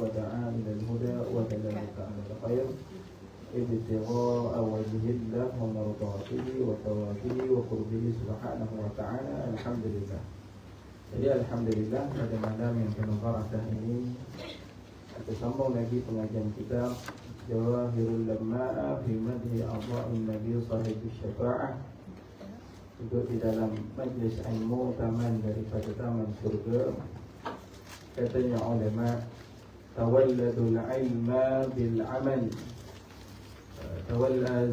ودعا إلى الهدى ودلالك على الخير ابتغاء وجه الله ومرضاته وثوابه وقربه سبحانه وتعالى. Alhamdulillah. Jadi Alhamdulillah pada malam yang penuh barakah ini kita sambung lagi pengajian kita Jawahirul Lamma'a fi madhi a'dha'in Nabi Sahibus Syafa'ah, duduk di dalam majlis ilmu taman daripada taman surga. Katanya ulama, tawalladul ilma bil amal,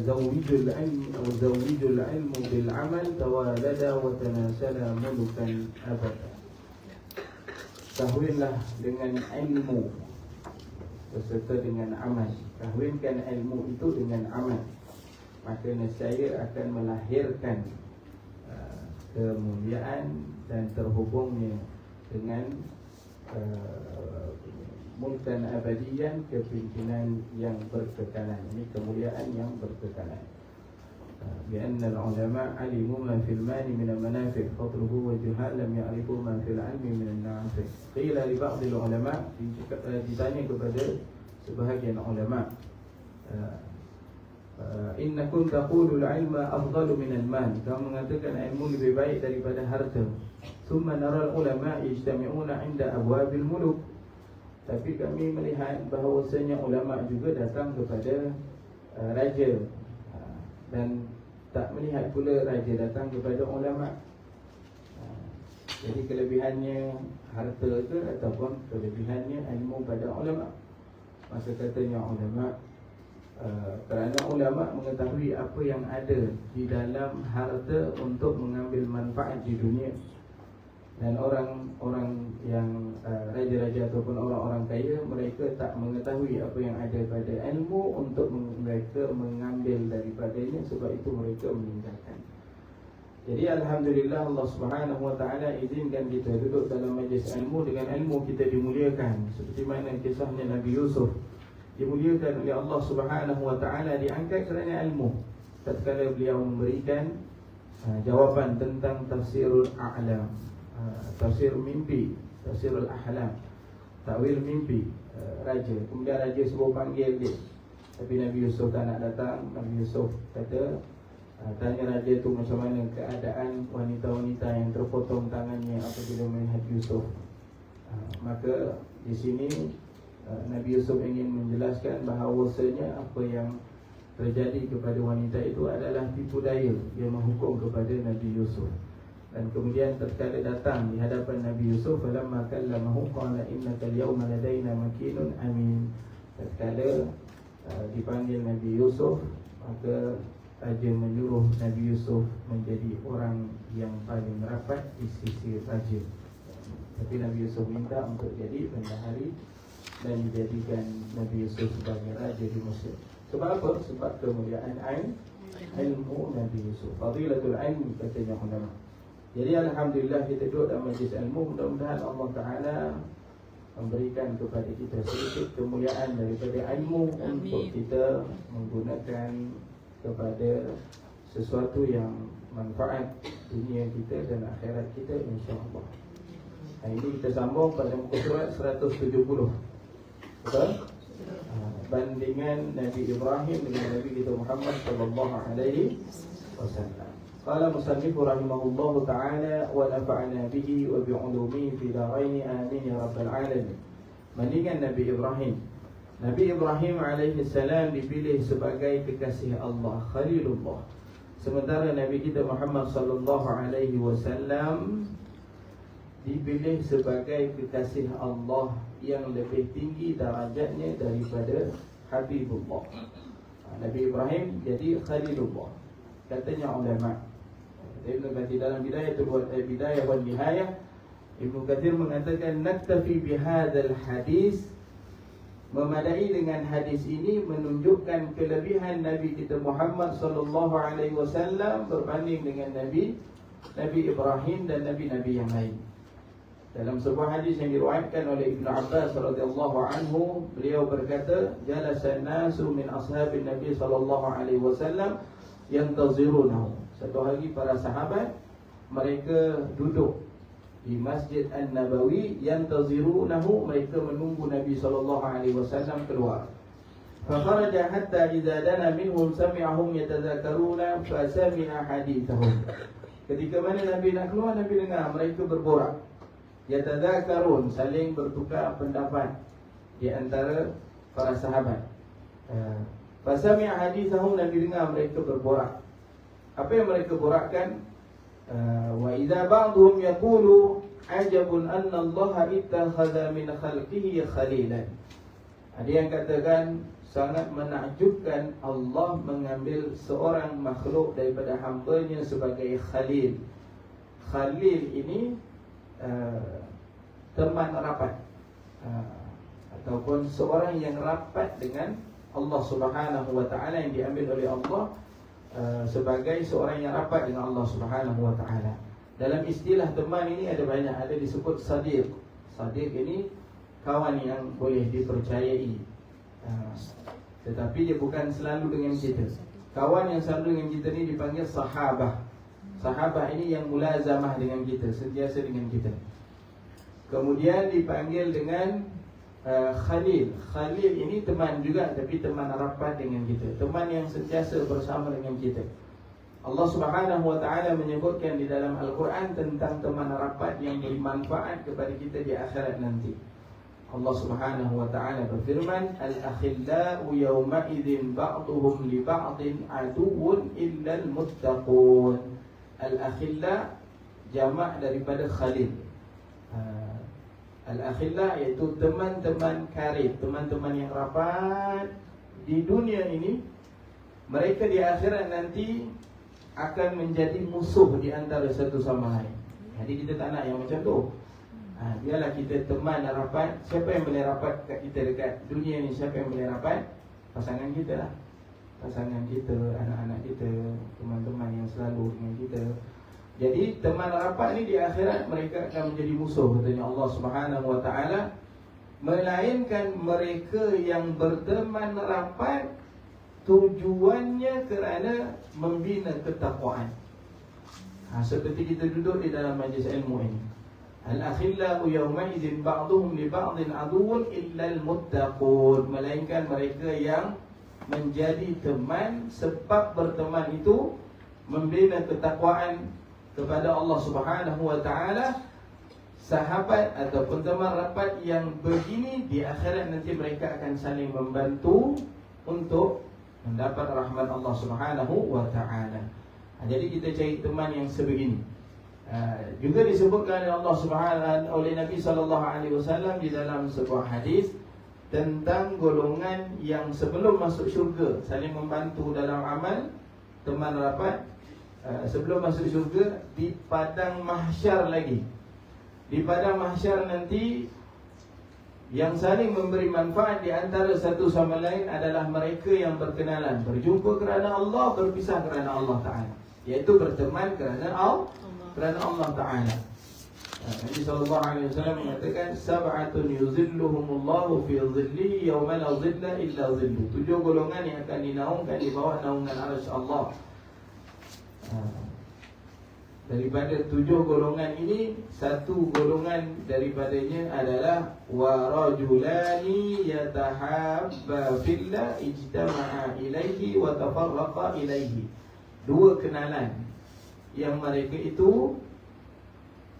zawwijul ilmu bil amal, tawalada wa tanasala mulukan abada. Kahwinlah dengan ilmu beserta dengan amal. Kahwinkan ilmu itu dengan amal, maka nescaya akan melahirkan kemuliaan dan terhubungnya dengan mulkan abadiyan, kepimpinan yang berkekalan. Ini kemuliaan yang berkekalan. لأن العلماء علموا ما في المال من المنافع فضله والجهال لم يعرفوا ما في العلم من النافع. قيل لبعض العلماء, ditanya kepada sebahagian ulama, innakum taqulul ilma afdalu minal mal, kamu mengatakan ilmu lebih baik daripada harta. Thumma nara ulama yajtami'una 'inda abwabil muluk, tapi kami melihat bahawasanya ulama juga datang kepada raja, dan tak melihat pula raja datang kepada ulama. Jadi kelebihannya harta ke ataupun kelebihannya ilmu pada ulama. Maka katanya ulama, kerana ulama mengetahui apa yang ada di dalam harta untuk mengambil manfaat di dunia. Dan orang-orang yang raja-raja ataupun orang-orang kaya, mereka tak mengetahui apa yang ada pada ilmu untuk mereka mengambil daripadanya, sebab itu mereka meninggalkan. Jadi Alhamdulillah Allah Subhanahu Wa Taala izinkan kita duduk dalam majlis ilmu. Dengan ilmu kita dimuliakan, seperti mana kisahnya Nabi Yusuf dimuliakan oleh Allah Subhanahu Wa Taala, diangkat kerana ilmu. Tatkala beliau memberikan jawapan tentang tafsirul a'lam, tafsir mimpi, tafsirul ahlam, takwil mimpi raja. Kemudian raja suruh panggil dia, tapi Nabi Yusuf tak nak datang. Nabi Yusuf kata, tanya raja tu macam mana keadaan wanita-wanita yang terpotong tangannya apabila melihat Yusuf. Maka di sini Nabi Yusuf ingin menjelaskan bahawasanya apa yang terjadi kepada wanita itu adalah tipu daya yang menghukum kepada Nabi Yusuf. Dan kemudian tatkala datang di hadapan Nabi Yusuf, falamma kallamahu qala innaka al-yawma ladaina makinun amin. Tatkala dipanggil Nabi Yusuf, maka raja menyuruh Nabi Yusuf menjadi orang yang paling rapat di sisi raja. Tapi Nabi Yusuf minta untuk jadi bendahari dan dijadikan Nabi Yusuf sebagai raja di Mesir. Sebab apa? Sebab kemuliaan ilmu Nabi Yusuf. Fadilatul ilmi, katanya ulama. Jadi Alhamdulillah kita duduk dalam majlis ilmu. Mudah-mudahan Allah Ta'ala memberikan kepada kita sedikit kemuliaan daripada ilmu. Amin. Untuk kita menggunakan kepada sesuatu yang manfaat dunia kita dan akhirat kita, insyaAllah. Hari ini kita sambung pada muka surat 170. Betul? Bandingan Nabi Ibrahim dengan Nabi kita Muhammad sallallahu alaihi wasallam. Qala musannifu rahimahullahu ta'ala wa nafa'ana bihi wa bi'ulumihi fi daraini amin ya rabbal alamin. Bandingan Nabi Ibrahim. Nabi Ibrahim alaihi salam dipilih sebagai kekasih Allah, Khalilullah. Sementara Nabi kita Muhammad sallallahu alaihi wasallam dipilih sebagai kekasih Allah yang lebih tinggi darajatnya daripada Habibullah. Nabi Ibrahim jadi Khalilullah. Katanya ulama, Ibnu Katsir dalam Bidayah wal Nihayah, Ibnu Katsir mengatakan naktafi bihadzal hadis, memadai dengan hadis ini menunjukkan kelebihan Nabi kita Muhammad sallallahu alaihi wasallam berbanding dengan Nabi Ibrahim dan nabi-nabi yang lain. Dalam sebuah hadis yang diriwayatkan oleh Ibnu Abbas radhiyallahu anhu, beliau berkata, jalasan nasu min ashabin Nabi sallallahu alaihi wasallam yantazirunahu. Satu hari para sahabat mereka duduk di Masjid An-Nabawi, yantazirunahu, mereka menunggu Nabi SAW keluar. Fakharaja hatta idza dana minhum sami'ahum yatadzakaruna fa sami'a hadithahum. Ketika mana Nabi nak keluar, Nabi dengar mereka berborak. Yatadzakarun, saling bertukar pendapat di antara para sahabat. Fa sami'a hadithahum, Nabi dengar mereka berborak. Apa yang mereka borakkan? Wa idza ba'dhum yaqulu ajabun anna Allah ittakhadha min khalqihi khalilan. Ada yang katakan sangat menakjubkan Allah mengambil seorang makhluk daripada hamba-Nya sebagai khalil. Khalil ini teman rapat, ataupun seorang yang rapat dengan Allah Subhanahu wa taala, yang diambil oleh Allah sebagai seorang yang rapat dengan Allah Subhanahu wa taala. Dalam istilah teman ini ada banyak, ada disebut sadiq. Sadiq ini kawan yang boleh dipercayai, tetapi dia bukan selalu dengan kita. Kawan yang selalu dengan kita ni dipanggil sahabah. Sahabah ini yang mulazamah dengan kita, sentiasa dengan kita. Kemudian dipanggil dengan khalil. Khalil ini teman juga, tapi teman rapat dengan kita, teman yang sentiasa bersama dengan kita. Allah Subhanahu wa taala menyebutkan di dalam Al-Quran tentang teman rapat yang beri manfaat kepada kita di akhirat nanti. Allah Subhanahu wa taala berfirman, al-akhillau yawma idzin ba'duhum li ba'din aduwwun illal muttaqun. Al-akhilla jamak daripada khalil. Al-akhilla iaitu teman-teman karib, teman-teman yang rapat di dunia ini. Mereka di akhirat nanti akan menjadi musuh di antara satu sama lain. Jadi kita tak nak yang macam tu. Biarlah kita teman dan rapat. Siapa yang boleh rapat kat kita dekat dunia ni? Siapa yang boleh rapat? Pasangan kita lah. Pasangan kita, anak-anak kita, teman-teman yang selalu dengan kita. Jadi teman rapat ni di akhirat mereka akan menjadi musuh, katanya Allah Subhanahu wa taala. Melainkan mereka yang berteman rapat tujuannya kerana membina ketakwaan. Seperti kita duduk di dalam majlis ilmu ini. Al-akhillau yawma idzin ba'duhum li ba'din aduwwun illal muttaqun. Melainkan mereka yang menjadi teman, sebab berteman itu membina ketakwaan kepada Allah Subhanahu wa taala. Sahabat ataupun teman rapat yang begini di akhirat nanti mereka akan saling membantu untuk mendapat rahmat Allah Subhanahu wa taala. Jadi kita cari teman yang sebegini. Juga disebutkan oleh Allah Subhanahu oleh Nabi sallallahu alaihi wasallam di dalam sebuah hadis tentang golongan yang sebelum masuk syurga saling membantu dalam amal. Teman rapat sebelum masuk syurga di padang mahsyar lagi. Di padang mahsyar nanti yang saling memberi manfaat di antara satu sama lain adalah mereka yang berkenalan, berjumpa kerana Allah, berpisah kerana Allah Ta'ala, iaitu berteman kerana Allah Ta'ala. Nabi SAW mengatakan sab'atun yuzilluhumullahu fi zillihi yawma la zilla illa zillu. 7 golongan yang akan dinaungkan di bawah naungan arsy Allah. Daripada 7 golongan ini, satu golongan daripadanya adalah wa rajulani yatahabba fillah ijtama'a ilaihi wa tafarraqa ilaihi. 2 kenalan yang mereka itu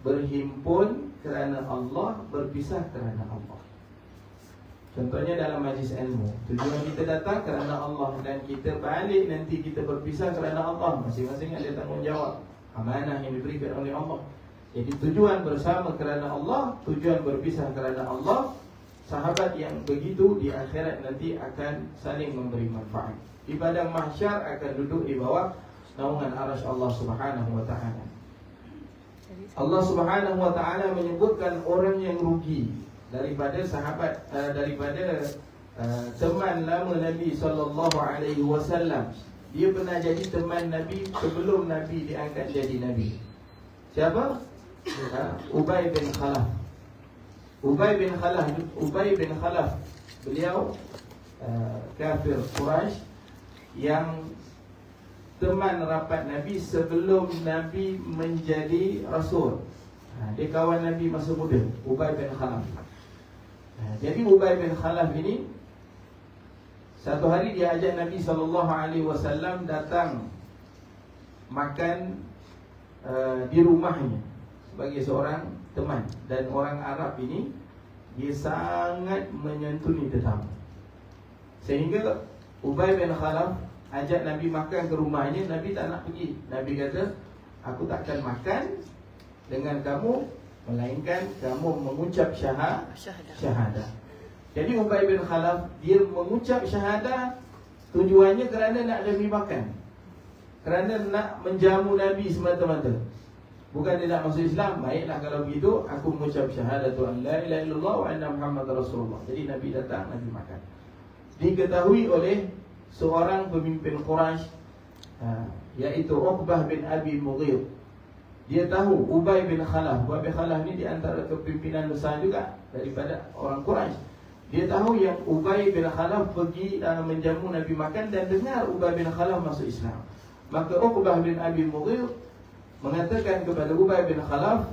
berhimpun kerana Allah, berpisah kerana Allah. Contohnya dalam majlis ilmu, tujuan kita datang kerana Allah, dan kita balik nanti kita berpisah kerana Allah. Masing-masing ada tanggungjawab, amanah yang diberikan oleh Allah. Jadi tujuan bersama kerana Allah, tujuan berpisah kerana Allah. Sahabat yang begitu di akhirat nanti akan saling memberi manfaat. Di padang mahsyar akan duduk di bawah naungan arsy Allah Subhanahu wa taala. Allah Subhanahu wa taala menyebutkan orang yang rugi daripada sahabat, daripada teman lama Nabi sallallahu alaihi wasallam. Dia pernah jadi teman Nabi sebelum Nabi diangkat jadi Nabi. Siapa? Ubay bin Khalaf. Ubay bin Khalaf, beliau kafir Quraisy yang teman rapat Nabi sebelum Nabi menjadi Rasul. Dia kawan Nabi masa muda, Ubay bin Khalaf. Jadi Ubay bin Khalaf ini satu hari dia ajak Nabi SAW datang makan di rumahnya sebagai seorang teman. Dan orang Arab ini dia sangat menyantuni tetamu, sehingga Ubay bin Khalaf ajak Nabi makan ke rumahnya. Nabi tak nak pergi. Nabi kata, aku takkan makan dengan kamu melainkan kamu mengucap syahadah. Jadi Ubay bin Khalaf dia mengucap syahadah tujuannya kerana nak Nabi makan, kerana nak menjamu Nabi semata-mata. Bukan dia nak masuk Islam. Baiklah kalau begitu, aku mengucap syahadatu an la ilaha illallah wa anna Muhammadar Rasulullah. Jadi Nabi datang, Nabi makan. Diketahui oleh seorang pemimpin Quraisy, iaitu Uqbah bin Abi Mughith. Dia tahu Ubay bin Khalaf. Ubay bin Khalaf ni di antara kepimpinan besar juga daripada orang Quraisy. Dia tahu yang Ubay bin Khalaf pergi menjamu Nabi makan dan dengar Ubay bin Khalaf masuk Islam. Maka Uqbah bin Abi Mughith mengatakan kepada Ubay bin Khalaf,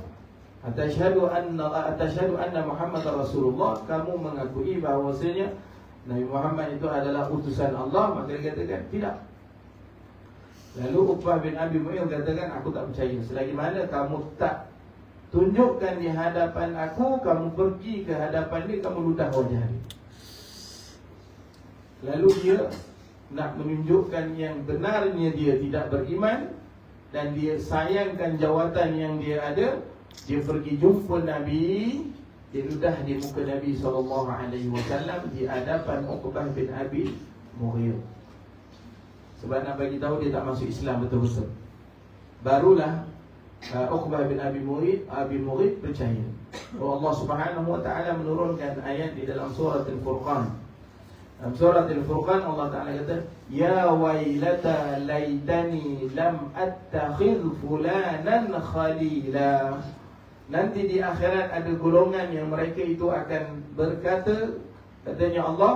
Atashhadu anna Muhammadar Rasulullah, kamu mengakui bahawasanya Nabi Muhammad itu adalah utusan Allah? Maka dia katakan, tidak. Lalu Uqbah bin Abi Mughith katakan, aku tak percaya. Selagi mana kamu tak tunjukkan di hadapan aku, kamu pergi ke hadapan dia, kamu ludah wajah dia. Lalu dia nak menunjukkan yang benarnya dia tidak beriman dan dia sayangkan jawatan yang dia ada. Dia pergi jumpa Nabi, dia ludah di muka Nabi SAW di hadapan Uqbah bin Abi Mughith. Sebab nak bagi tahu dia tak masuk Islam betul-betul. Barulah Uqbah bin Abi Mughith percaya. Allah Subhanahu wa taala menurunkan ayat di dalam surah Al-Furqan. Dalam surah Al-Furqan Allah Taala kata, ya wailata laitani lam attakhidh fulanan khalila. Nanti di akhirat ada golongan yang mereka itu akan berkata, katanya Allah,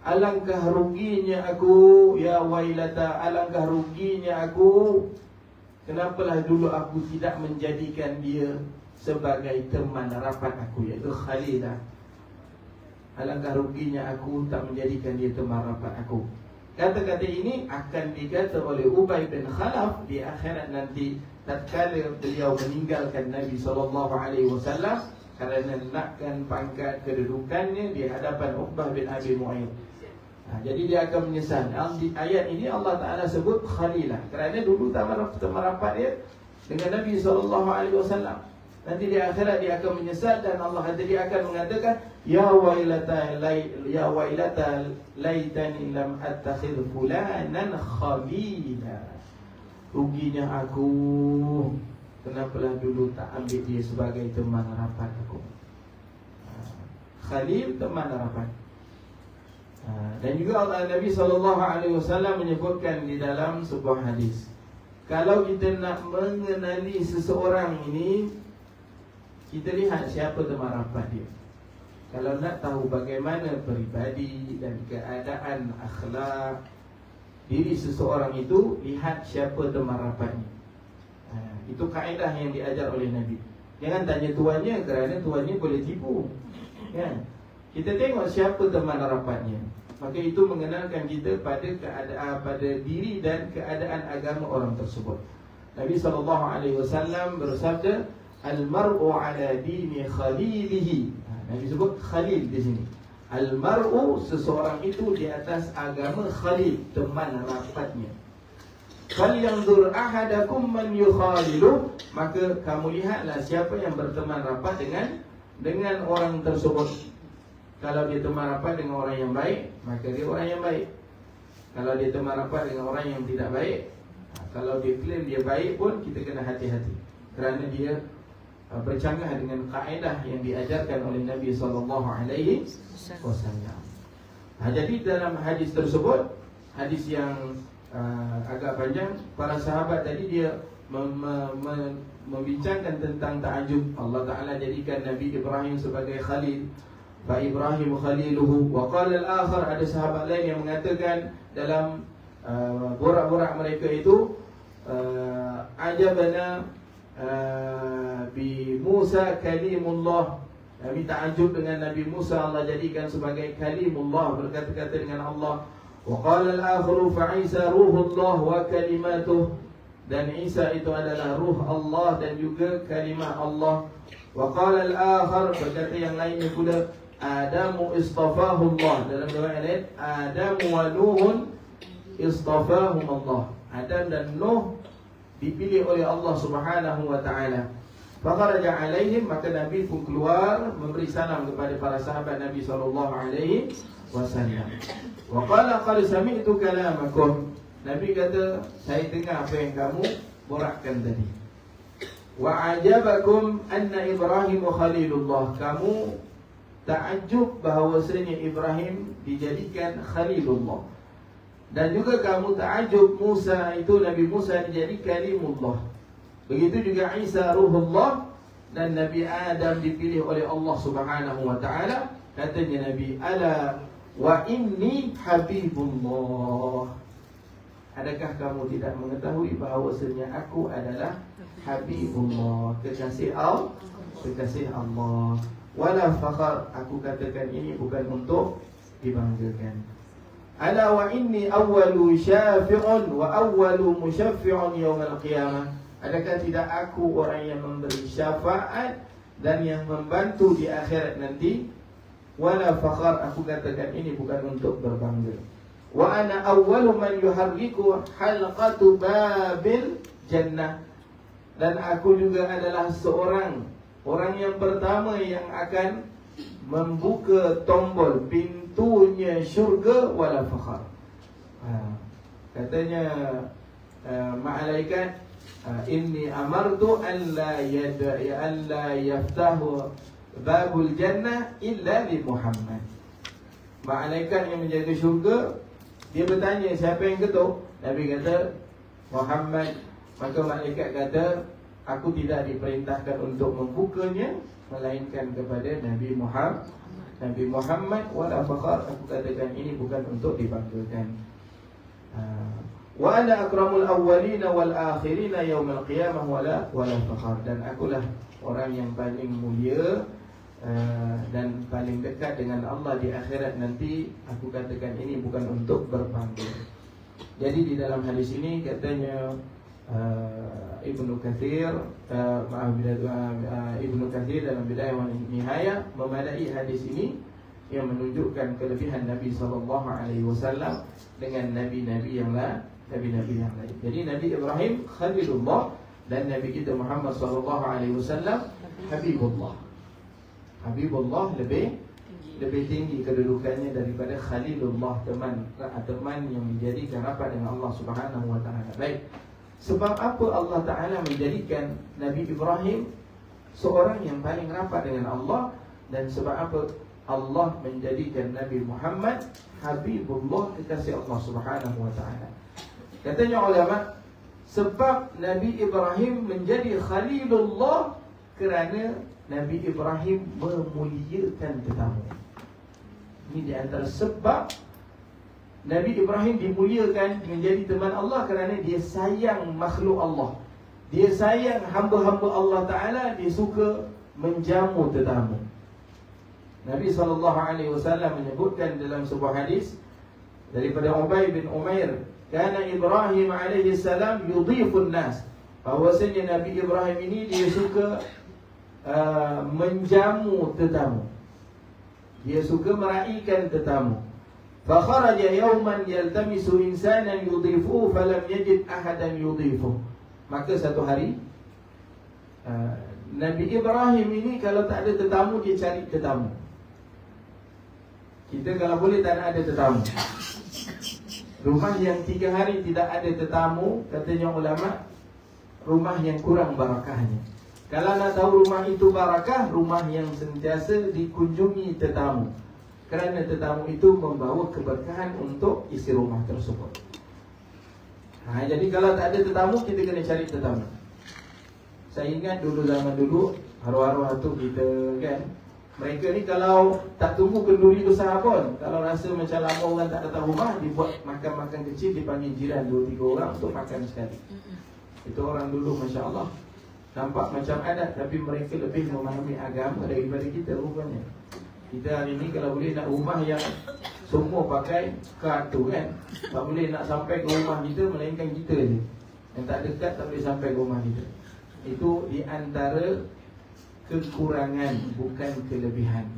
alangkah ruginya aku, ya wailata, alangkah ruginya aku, kenapalah dulu aku tidak menjadikan dia sebagai teman rapat aku, iaitu khalilah. Alangkah ruginya aku tak menjadikan dia teman rapat aku. Kata-kata ini akan dikata oleh Ubay bin Khalaf di akhirat nanti, tatkala beliau meninggalkan Nabi SAW kerana nakkan pangkat kedudukannya di hadapan Uqbah bin Abi Mughith. Jadi dia akan menyesal. Di ayat ini Allah Ta'ala sebut khalilah kerana dulu teman rapat dia dengan Nabi SAW. Nanti di akhirat dia akan menyesal dan Allah kata dia akan mengatakan, ya wailata laitani lam attakhidh fulanan khalila. Ruginya aku, kenapalah dulu tak ambil dia sebagai teman rapat aku. Khalil, teman rapat. Dan juga Nabi SAW menyebutkan di dalam sebuah hadis, kalau kita nak mengenali seseorang ini, kita lihat siapa teman rapat dia. Kalau nak tahu bagaimana peribadi dan keadaan akhlak diri seseorang itu, lihat siapa teman rapatnya. Itu kaedah yang diajar oleh Nabi. Jangan tanya tuannya, kerana tuannya boleh tipu, kan? Kita tengok siapa teman rapatnya. Maka itu mengenalkan kita pada keadaan, pada diri dan keadaan agama orang tersebut. Nabi SAW bersabda, al-mar'u ala dini khalilihi. Nabi sebut khalil di sini. Al-mar'u, seseorang itu di atas agama khalil, teman rapatnya. Falyanzur ahadakum man yukhalilu, maka kamu lihatlah siapa yang berteman rapat dengan orang tersebut. Kalau dia teman rapat dengan orang yang baik, maka dia orang yang baik. Kalau dia teman rapat dengan orang yang tidak baik, kalau dia klaim dia baik pun, kita kena hati-hati, kerana dia bercanggah dengan kaedah yang diajarkan oleh Nabi SAW. Jadi dalam hadis tersebut, hadis yang agak panjang, para sahabat tadi dia membincangkan tentang ta'ajub. Allah Ta'ala jadikan Nabi Ibrahim sebagai khalil, fa Ibrahim khaliluhu. Wa qala al-akhar, ada sahabat lain yang mengatakan dalam borak-borak mereka itu, ajabana bi Musa kalimullah. Nabi ta'ajub dengan Nabi Musa, Allah jadikan sebagai kalimullah, berkata-kata dengan Allah. Wa qala al-akharu fa Isa ruhullah wa kalimatuh, dan Isa itu adalah ruh Allah dan juga kalimah Allah. Wa qala al-akhar, berkata yang lainnya pula, Adamu istafahu Allah. Dalam riwayat lain, Adamu wa Nuhun istafahum Allah. Adam dan Nuh dipilih oleh Allah Subhanahu wa taala. Fakharaja alaihim, maka Nabi pun keluar memberi salam kepada para sahabat Nabi sallallahu alaihi wasallam. Wa qala qad sami'tu kalamakum. Nabi kata, saya dengar apa yang kamu borakkan tadi. Wa ajabakum anna Ibrahim khalilullah. Kamu ta'ajub bahawasanya Ibrahim dijadikan khalilullah. Dan juga kamu ta'ajub Musa itu, Nabi Musa dijadikan kalimullah. Begitu juga Isa ruhullah, dan Nabi Adam dipilih oleh Allah Subhanahu wa taala. Katanya Nabi, ala wa inni habibullah. Adakah kamu tidak mengetahui bahawasanya aku adalah habibullah, kekasih Allah, kekasih Allah. Wala fakhar, aku katakan ini bukan untuk dibanggakan. Ala wa inni awwalu syafi'un wa awwalu musyaffi'un yawmal qiyamah. Adakah tidak aku orang yang memberi syafaat dan yang membantu di akhirat nanti? Wala fakhar, aku katakan ini bukan untuk berbangga. Wa ana awwalu man yuharriku halqatu babil jannah. Dan aku juga adalah seorang orang yang pertama yang akan membuka tombol pintunya syurga. Wala fakhar. Katanya malaikat, inni amartu an la yaftahu babul jannah illa li Muhammad. Malaikat yang menjaga syurga, dia bertanya siapa yang ketuk? Nabi kata Muhammad. Maka malaikat kata, aku tidak diperintahkan untuk membukanya melainkan kepada Nabi Muhammad. Nabi Muhammad. Wala fakhar, aku katakan ini bukan untuk dibanggakan. Wa ana akramul awwalina wal akhirina yaumal qiyamah wala fakhar. Dan akulah orang yang paling mulia dan paling dekat dengan Allah di akhirat nanti. Aku katakan ini bukan untuk berbangga. Jadi di dalam hadis ini katanya Ibnu Katsir, Ibnu Katsir dalam Bidayah wa Nihayah memadai hadis ini yang menunjukkan kelebihan Nabi SAW dengan nabi-nabi yang lain. Jadi Nabi Ibrahim Khalilullah dan Nabi kita Muhammad SAW Habibullah. Habibullah lebih tinggi kedudukannya daripada Khalilullah, teman yang menjadikan rapat dengan Allah Subhanahu wa taala. Baik. Sebab apa Allah Ta'ala menjadikan Nabi Ibrahim seorang yang paling rapat dengan Allah, dan sebab apa Allah menjadikan Nabi Muhammad Habibullah, kekasih Allah Subhanahu wa ta'ala? Katanya ulama, sebab Nabi Ibrahim menjadi Khalilullah kerana Nabi Ibrahim memuliakan tetamu. Ini di antara sebab Nabi Ibrahim dimuliakan menjadi teman Allah kerana dia sayang makhluk Allah. Dia sayang hamba-hamba Allah Ta'ala. Dia suka menjamu tetamu. Nabi SAW menyebutkan dalam sebuah hadis daripada Ubay bin Umair, kana Ibrahim alaihi salam yudhifun nas, bahawasanya Nabi Ibrahim ini dia suka menjamu tetamu. Dia suka meraihkan tetamu. Fakharaja yawman yaltamisu insanan yudhifuhu falam yajid ahadan yudhifuhu. Maka satu hari Nabi Ibrahim ini kalau tak ada tetamu, dia cari tetamu. Kita kalau boleh tak ada tetamu. Rumah yang 3 hari tidak ada tetamu, katanya ulama, rumah yang kurang barakahnya. Kalau nak tahu rumah itu barakah, rumah yang sentiasa dikunjungi tetamu, kerana tetamu itu membawa keberkahan untuk isi rumah tersebut. Jadi kalau tak ada tetamu, kita kena cari tetamu. Saya ingat dulu zaman dulu, arwah-arwah tu kita kan, mereka ni kalau tak tunggu kenduri besar pun, kalau rasa macam lama orang tak datang rumah, dibuat makan-makan kecil, dipanggil jiran 2-3 orang untuk makan sekali. Itu orang dulu, Masya Allah. nampak macam adat, tapi mereka lebih memahami agama daripada kita rupanya. Kita hari ni kalau boleh nak rumah yang semua pakai kad tu kan, tak boleh nak sampai ke rumah kita, melainkan kita je yang tak ada kad tak boleh sampai ke rumah kita. Itu di antara kekurangan, bukan kelebihan.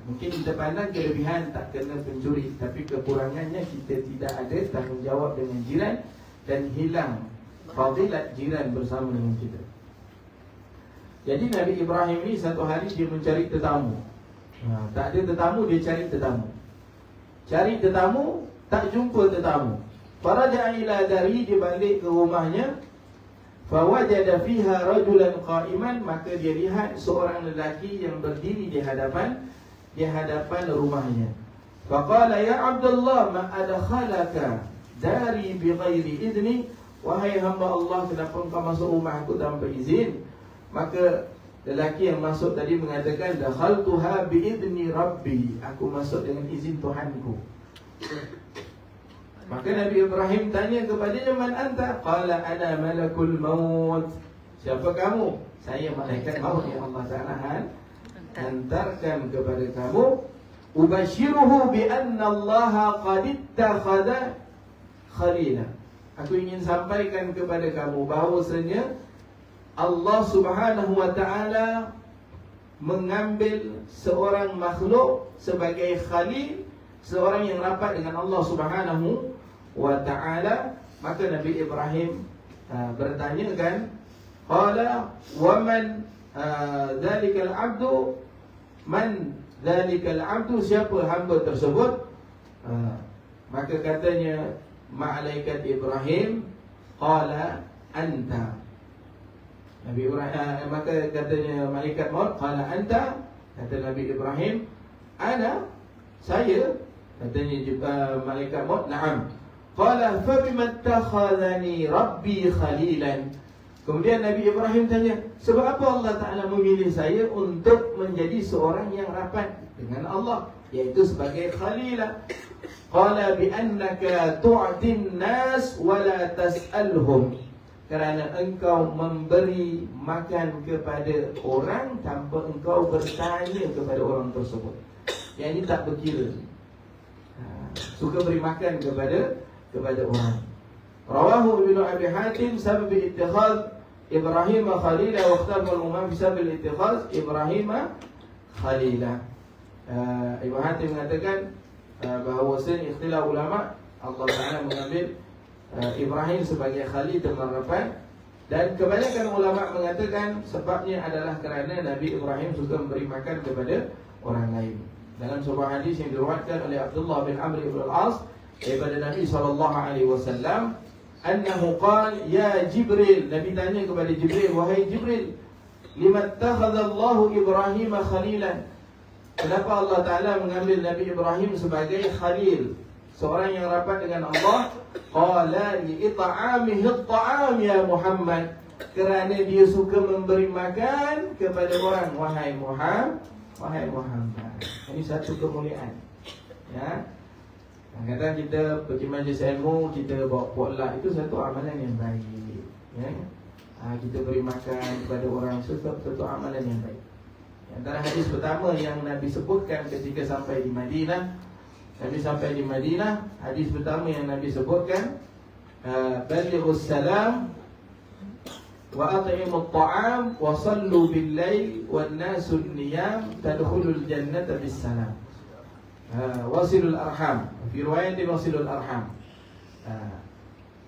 Mungkin kita pandang kelebihan tak kena pencuri, tapi kekurangannya kita tidak ada tanggungjawab dengan jiran dan hilang fadilat jiran bersama dengan kita. Jadi Nabi Ibrahim ni satu hari dia mencari tetamu. Tak ada tetamu, dia cari tetamu. Cari tetamu, tak jumpa tetamu. Faraja'a ila dari, dia balik ke rumahnya. Fawajada fiha rajulan qa'iman, maka dia lihat seorang lelaki yang berdiri di hadapan rumahnya. Faqala ya Abdullah ma adkhalaka dari bighairi idni, wahai hamba Allah, kenapa engkau masuk rumah aku tanpa izin? Maka lelaki yang masuk tadi mengatakan, dakhaltuha biidni rabbi, aku masuk dengan izin Tuhanku. Maka Nabi Ibrahim tanya kepadanya, man anta? Qala ana malakul maut. Siapa kamu? Saya malaikat maut yang Allah Ta'ala hantarkan kepada kamu. Ubashiruhu bi anna Allah qad ittakhadha khalila. Aku ingin sampaikan kepada kamu bahawasanya Allah Subhanahu wa Ta'ala mengambil seorang makhluk sebagai khalil, seorang yang rapat dengan Allah Subhanahu wa Ta'ala. Maka Nabi Ibrahim bertanya kan, qala wa man dhalikal abdu, man dhalikal abdu, siapa hamba tersebut? Maka katanya malaikat Ibrahim, qala anta. Nabi Ibrahim, maka katanya malaikat maut, qala anta, kata Nabi Ibrahim, ana, saya. Katanya juga malaikat maut, na'am. Qala fa bima takhadhani rabbi khalilan. Kemudian Nabi Ibrahim tanya, sebab apa Allah Ta'ala memilih saya untuk menjadi seorang yang rapat dengan Allah, iaitu sebagai khalilah? Qala bi annaka tu'tin nas wa la tas'alhum, kerana engkau memberi makan kepada orang tanpa engkau bertanya kepada orang tersebut. Yang ini tak berkira, suka beri makan kepada orang. Rawahu Ibnu Abi Hatim sabab ittikhaz Ibrahim khalila wa ikhtara al-umam sabab ittikhaz Ibrahim khalila. Ibnu Hatim mengatakan bahawasanya ikhtilaf ulama, Allah Ta'ala mengambil Ibrahim sebagai khalil teman rapat, dan kebanyakan ulama mengatakan sebabnya adalah kerana Nabi Ibrahim suka memberi makan kepada orang lain. Dalam sebuah hadis yang diriwayatkan oleh Abdullah bin Amr ibn al-As daripada Nabi SAW, annahu qala ya Jibril, Nabi tanya kepada Jibril, wahai Jibril, lima takhadha Allahu Ibrahim khalilan, kenapa Allah Ta'ala mengambil Nabi Ibrahim sebagai khalil, seorang yang rapat dengan Allah? Qala li'it'amihi at-ta'am ya Muhammad, kerana dia suka memberi makan kepada orang, wahai Muhammad. Ini satu kemuliaan, ya. Kadang-kadang kita pergi majlis ilmu, kita bawa potluck, itu satu amalan yang baik, ya. Kita beri makan kepada orang, satu amalan yang baik. Antara hadis pertama yang Nabi sebutkan ketika sampai di Madinah, hadis pertama yang Nabi sebutkan, balighus salam wa at'imut ta'am wa sallu bil lail wan nasu niyam tadkhulul jannata bis salam. Wasilul arham, fi riwayatin wasilul arham.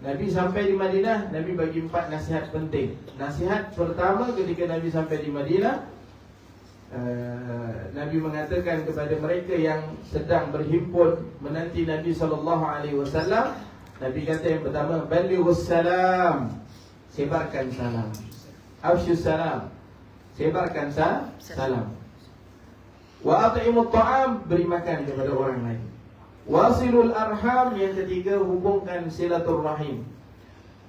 Nabi sampai di Madinah, Nabi bagi 4 nasihat penting. Nasihat pertama ketika Nabi sampai di Madinah, Nabi mengatakan kepada mereka yang sedang berhimpun menanti Nabi SAW, Nabi kata yang pertama, balighus salam, sebarkan salam. Afshus salam, sebarkan salam. Wa at'imut ta'am, beri makan kepada orang lain. Wasilul arham, yang ketiga, hubungkan silaturrahim.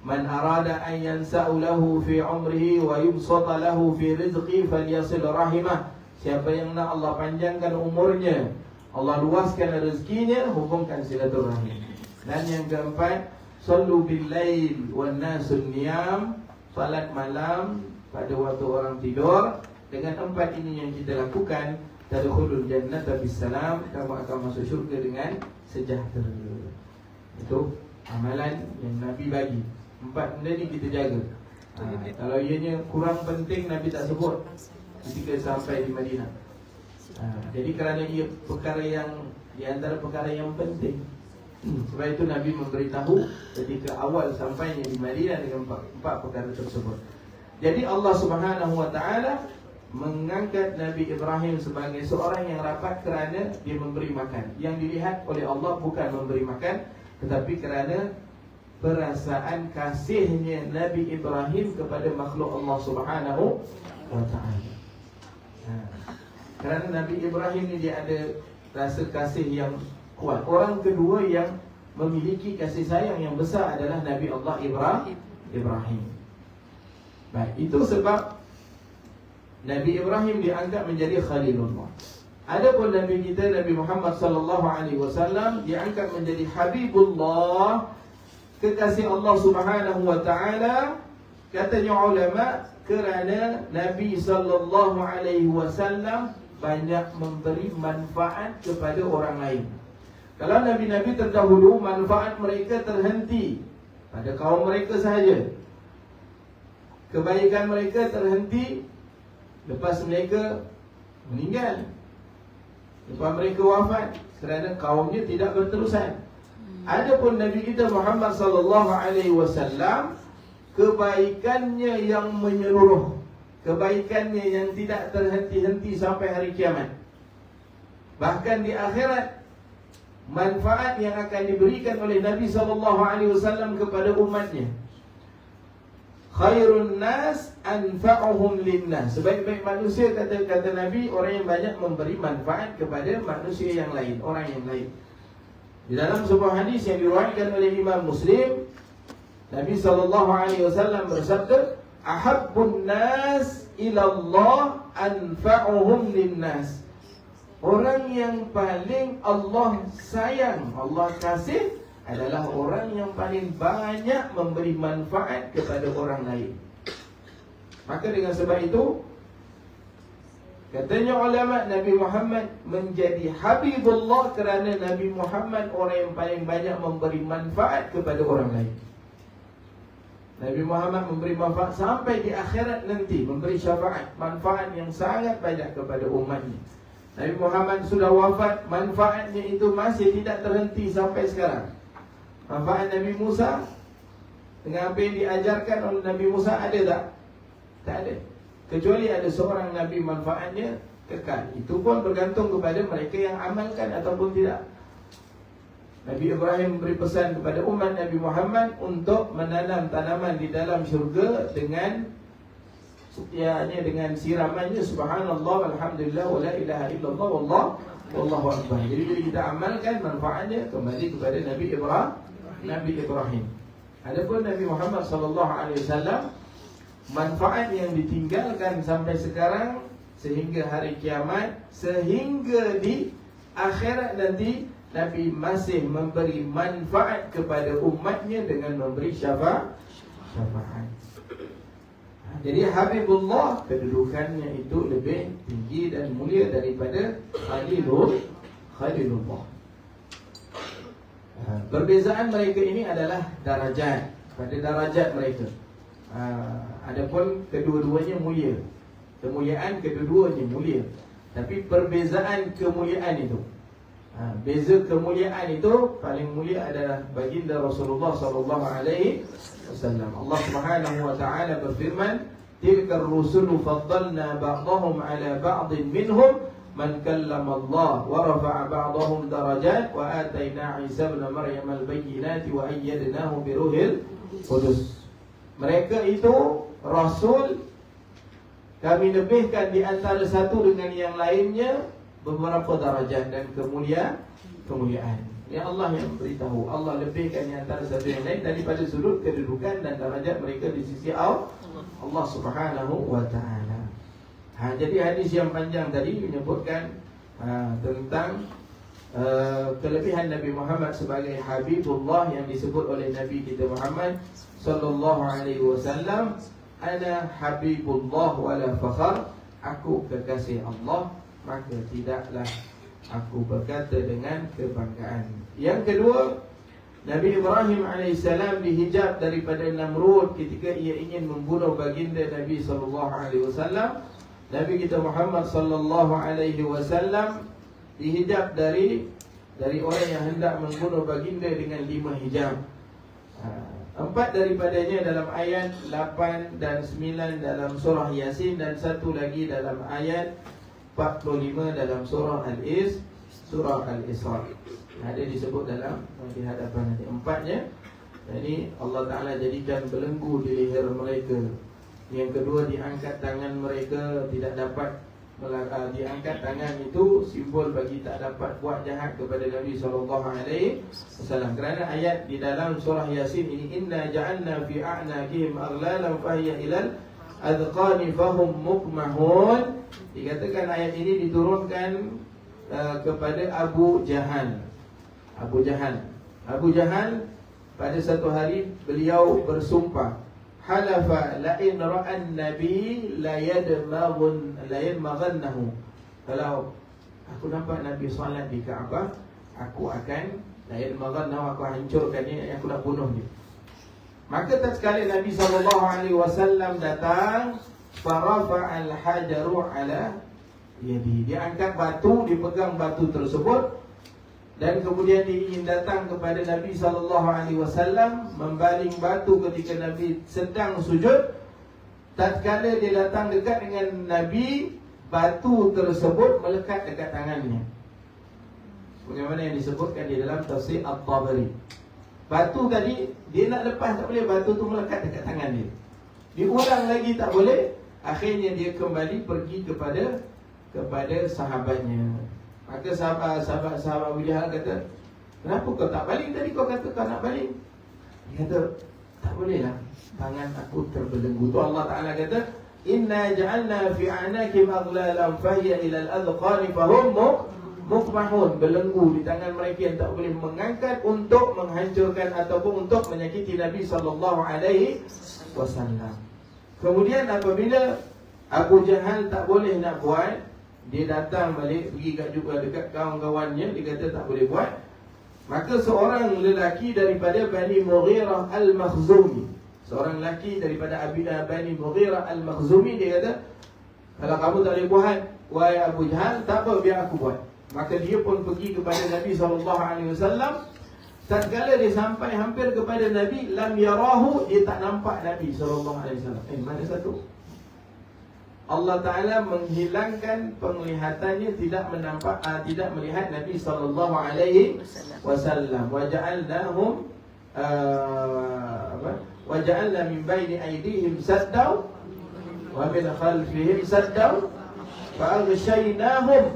Man arada an yansa'u lahu fi umrihi wa yubsata lahu fi rizqi falyasil rahimah. Siapa yang nak Allah panjangkan umurnya, Allah luaskan rezekinya, hubungkan silaturrahim. Dan yang keempat, sallu bil lail wan nasun niyam, salat malam pada waktu orang tidur. Dengan 4 ini yang kita lakukan, tadkhulul jannata bisalam, kamu akan masuk syurga dengan sejahtera. Itu amalan yang Nabi bagi. 4 benda ni kita jaga. Kalau ianya kurang penting, Nabi tak sebut ketika sampai di Madinah. Jadi kerana ia perkara yang di antara perkara yang penting, sebab itu Nabi memberitahu ketika awal sampainya di Madinah dengan 4 perkara tersebut. Jadi Allah Subhanahu wa taala mengangkat Nabi Ibrahim sebagai seorang yang rapat kerana dia memberi makan. Yang dilihat oleh Allah bukan memberi makan, tetapi kerana perasaan kasihnya Nabi Ibrahim kepada makhluk Allah Subhanahu wa taala. Kerana Nabi Ibrahim ni dia ada rasa kasih yang kuat. Orang kedua yang memiliki kasih sayang yang besar adalah Nabi Allah Ibrahim. Baik, itu sebab Nabi Ibrahim dianggap menjadi Khalilullah. Adapun Nabi kita, Nabi Muhammad sallallahu alaihi wasallam, diangkat menjadi Habibullah, kekasih Allah Subhanahu wa taala. Katanya ulama, kerana Nabi sallallahu alaihi wasallam banyak memberi manfaat kepada orang lain. Kalau nabi-nabi terdahulu, manfaat mereka terhenti pada kaum mereka sahaja. Kebaikan mereka terhenti lepas mereka meninggal, lepas mereka wafat, kerana kaumnya tidak berterusan. Adapun Nabi kita Muhammad sallallahu alaihi wasallam, kebaikannya yang menyeluruh, kebaikannya yang tidak terhenti-henti sampai hari kiamat. Bahkan di akhirat, manfaat yang akan diberikan oleh Nabi sallallahu alaihi wasallam kepada umatnya. Khairun nas anfa'uhum linnas. Sebaik-baik manusia, kata Nabi, orang yang banyak memberi manfaat kepada manusia yang lain, orang yang lain. Di dalam sebuah hadis yang diriwayatkan oleh Imam Muslim, Nabi SAW bersabda, ahabbun nas ilallah anfa'uhum linnas. Orang yang paling Allah sayang, Allah kasih, adalah orang yang paling banyak memberi manfaat kepada orang lain. Maka dengan sebab itu, katanya ulama, Nabi Muhammad menjadi Habibullah kerana Nabi Muhammad orang yang paling banyak memberi manfaat kepada orang lain. Nabi Muhammad memberi manfaat sampai di akhirat nanti, memberi syafaat, manfaat yang sangat banyak kepada umatnya. Nabi Muhammad sudah wafat, manfaatnya itu masih tidak terhenti sampai sekarang. Manfaat Nabi Musa dengan apa yang diajarkan oleh Nabi Musa ada tak? Tak ada. Kecuali ada seorang Nabi manfaatnya kekal. Itu pun bergantung kepada mereka yang amalkan ataupun tidak. Nabi Ibrahim memberi pesan kepada umat Nabi Muhammad untuk menanam tanaman di dalam syurga dengan setianya, dengan siramannya subhanallah walhamdulillah wala ilaha illallah wallahu akbar. Jadi bila kita amalkan, manfaatnya kembali kepada Nabi Ibrahim. Adapun Nabi Muhammad sallallahu alaihi wasallam, manfaat yang ditinggalkan sampai sekarang sehingga hari kiamat, sehingga di akhirat nanti, Nabi masih memberi manfaat kepada umatnya dengan memberi syafaat. Jadi Habibullah, kedudukannya itu lebih tinggi dan mulia daripada Khalilullah. Perbezaan mereka ini adalah darajat, pada darajat mereka. Adapun kedua-duanya mulia, kemuliaan kedua-duanya mulia. Tapi perbezaan kemuliaan itu, beza kemuliaan itu, paling mulia adalah baginda Rasulullah sallallahu alaihi wasallam. Allah Subhanahu wa taala berfirman, tilkar rusulu faddalna ba'dahum ala ba'din minhum man kallama Allah wa rafa'a ba'dahum darajat wa atayna Isa ibn Maryam al-bayyinati wa ayyadnahu bi ruhil qudus. Mereka itu rasul, kami lebihkan di antara satu dengan yang lainnya beberapa darajat dan kemuliaan. Ya Allah yang beritahu, Allah lebihkan di antara satu yang lain daripada sudut kedudukan dan darajat mereka di sisi Allah Subhanahu wa taala. Jadi hadis yang panjang tadi menyebutkan tentang kelebihan Nabi Muhammad sebagai Habibullah yang disebut oleh Nabi kita Muhammad sallallahu alaihi wasallam. ana habibullah wala fakhar, aku kekasih Allah, maka tidaklah aku berkata dengan kebanggaan. Yang kedua, Nabi Ibrahim AS dihijab daripada Namrud ketika ia ingin membunuh baginda Nabi SAW. Nabi kita Muhammad SAW dihijab dari orang yang hendak membunuh baginda dengan 5 hijab. 4 daripadanya dalam ayat 8 dan 9 dalam surah Yasin, dan satu lagi dalam ayat 45 dalam surah Al-Isra. Ada disebut dalam di hadapan nanti 4-nya. Jadi Allah Ta'ala jadikan belenggu di leher mereka. Yang kedua, diangkat tangan mereka, tidak dapat diangkat tangan itu simbol bagi tak dapat buat jahat kepada Nabi SAW. Kerana ayat di dalam surah Yasin ini, inna ja'alna fi a'naqihim aghlalan fahiya ilal adqani fahum muqmahun. Dikatakan ayat ini diturunkan kepada Abu Jahal. Abu Jahal pada satu hari beliau bersumpah, halafa la in ra'an nabi la yadmaghannahu. Kalau aku nampak Nabi solat di Kaabah, aku akan la yadmaghannahu, aku hancurkan dia, aku nak bunuh dia. Maka tatkala Nabi SAW datang, farafa'al hajaru ala yadi, dia angkat batu, dipegang batu tersebut. Dan kemudian dia ingin datang kepada Nabi SAW, membaling batu ketika Nabi sedang sujud. Tatkala dia datang dekat dengan Nabi, batu tersebut melekat dekat tangannya. Bagaimana yang disebutkan di dalam tafsir At-Tabari. Batu tadi dia nak lepas tak boleh, batu tu melekat dekat tangan dia. Diulang lagi tak boleh. Akhirnya dia kembali pergi kepada sahabatnya. Maka sahabat Abu Jahal kata, kenapa kau tak baling tadi? Kau kata kau nak baling. Dia kata, tak bolehlah, tangan aku terbelenggu. Tu Allah Ta'ala kata, inna ja'alna fi a'naqihim aghlalan fahiya ilal adqani fahum muqmahun. Belenggu di tangan mereka yang tak boleh mengangkat untuk menghancurkan ataupun untuk menyakiti Nabi SAW. Kemudian apabila Abu Jahal tak boleh nak buat, dia datang balik, pergi dekat kawan-kawannya, dia kata tak boleh buat. Maka seorang lelaki daripada Bani Mughirah Al-Makhzumi, seorang lelaki daripada Bani Mughirah Al-Makhzumi, dia kata, kalau kamu tak boleh buat, wahai Abu Jahal, tak apa, biar aku buat. Maka dia pun pergi kepada Nabi SAW. Tatkala dia sampai hampir kepada Nabi, lam yarahu, dia tak nampak Nabi SAW. Mana satu? Allah Ta'ala menghilangkan penglihatannya, tidak melihat Nabi SAW. Waja'alna min baini aydihim saddaw wa min khalfihim saddaw fa'aghshaynahum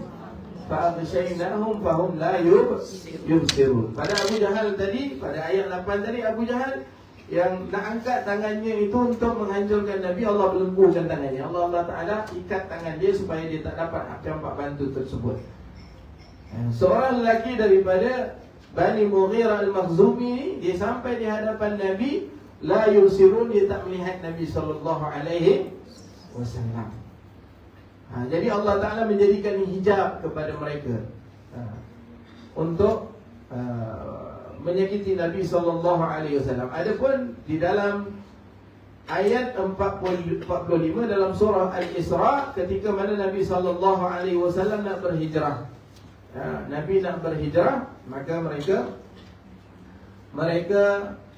fahum la yubsirun. Pada Abu Jahal tadi, pada ayat 8 tadi, Abu Jahal yang nak angkat tangannya itu untuk menghancurkan Nabi, Allah belenggukan tangannya. Allah Ta'ala ikat tangan dia supaya dia tak dapat campak bantu tersebut. Seorang lelaki daripada Bani Mughirah Al-Makhzumi, dia sampai di hadapan Nabi, la yusirun, dia tak melihat Nabi SAW. Jadi Allah Ta'ala menjadikan hijab kepada mereka untuk menyakiti Nabi SAW. Adapun di dalam ayat 45 dalam surah Al-Isra, ketika mana Nabi SAW nak berhijrah, Nabi nak berhijrah, maka mereka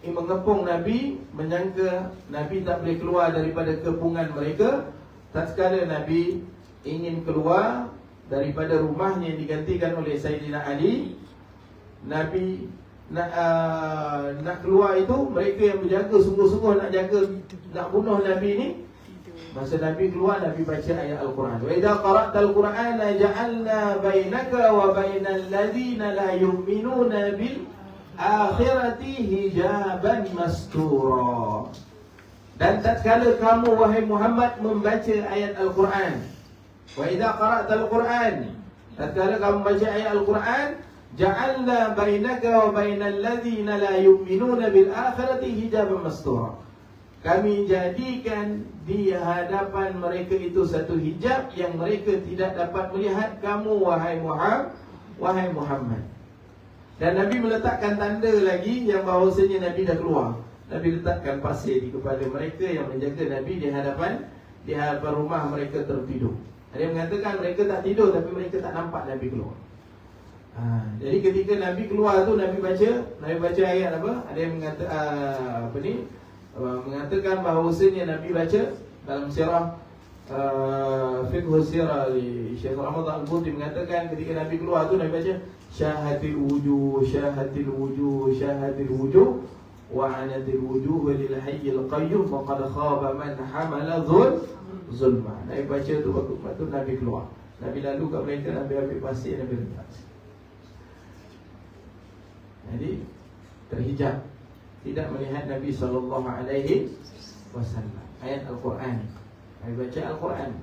mengepung Nabi, menyangka Nabi tak boleh keluar daripada kepungan mereka. Tatkala Nabi ingin keluar daripada rumahnya yang digantikan oleh Sayyidina Ali, Nabi nak keluar itu, mereka yang berjaga sungguh-sungguh nak bunuh Nabi ni. Masa Nabi keluar, Nabi baca ayat Al-Quran. Wa idza qara'tal Qur'ana ja'alna bainaka wa bainal ladzina la yu'minuna bil akhirati hijaban mastura. Dan tatkala kamu wahai Muhammad membaca ayat Al-Quran, wa idza qara'tal Qur'an, tatkala kamu baca ayat Al-Quran, ja'alna bainaka wa bainal ladzina la yu'minuna bil akhirati hijaban mastura. Kami jadikan di hadapan mereka itu satu hijab yang mereka tidak dapat melihat kamu, wahai Muhammad. Dan Nabi meletakkan tanda lagi yang bahawasanya Nabi dah keluar. Nabi letakkan pasir di kepala mereka yang menjaga Nabi di hadapan rumah mereka tertidur. Ada yang mengatakan mereka tak tidur tapi mereka tak nampak Nabi keluar. Jadi ketika Nabi keluar tu Nabi baca ayat apa? Ada yang mengatakan bahawasanya Nabi baca dalam sirah fiqh sirah Syekh Ramadan Al-Buti mengatakan ketika Nabi keluar tu Nabi baca syahadil wujuh wa anatil wujuh lil hayyil qayyum wa qad khaba man hamala zulma. Nabi baca tu waktu tu Nabi keluar. Nabi lalu kat mereka, Nabi ambil pasir, Nabi letak. Jadi terhijab, tidak melihat Nabi SAW. Ayat Al-Quran, Nabi baca Al-Quran.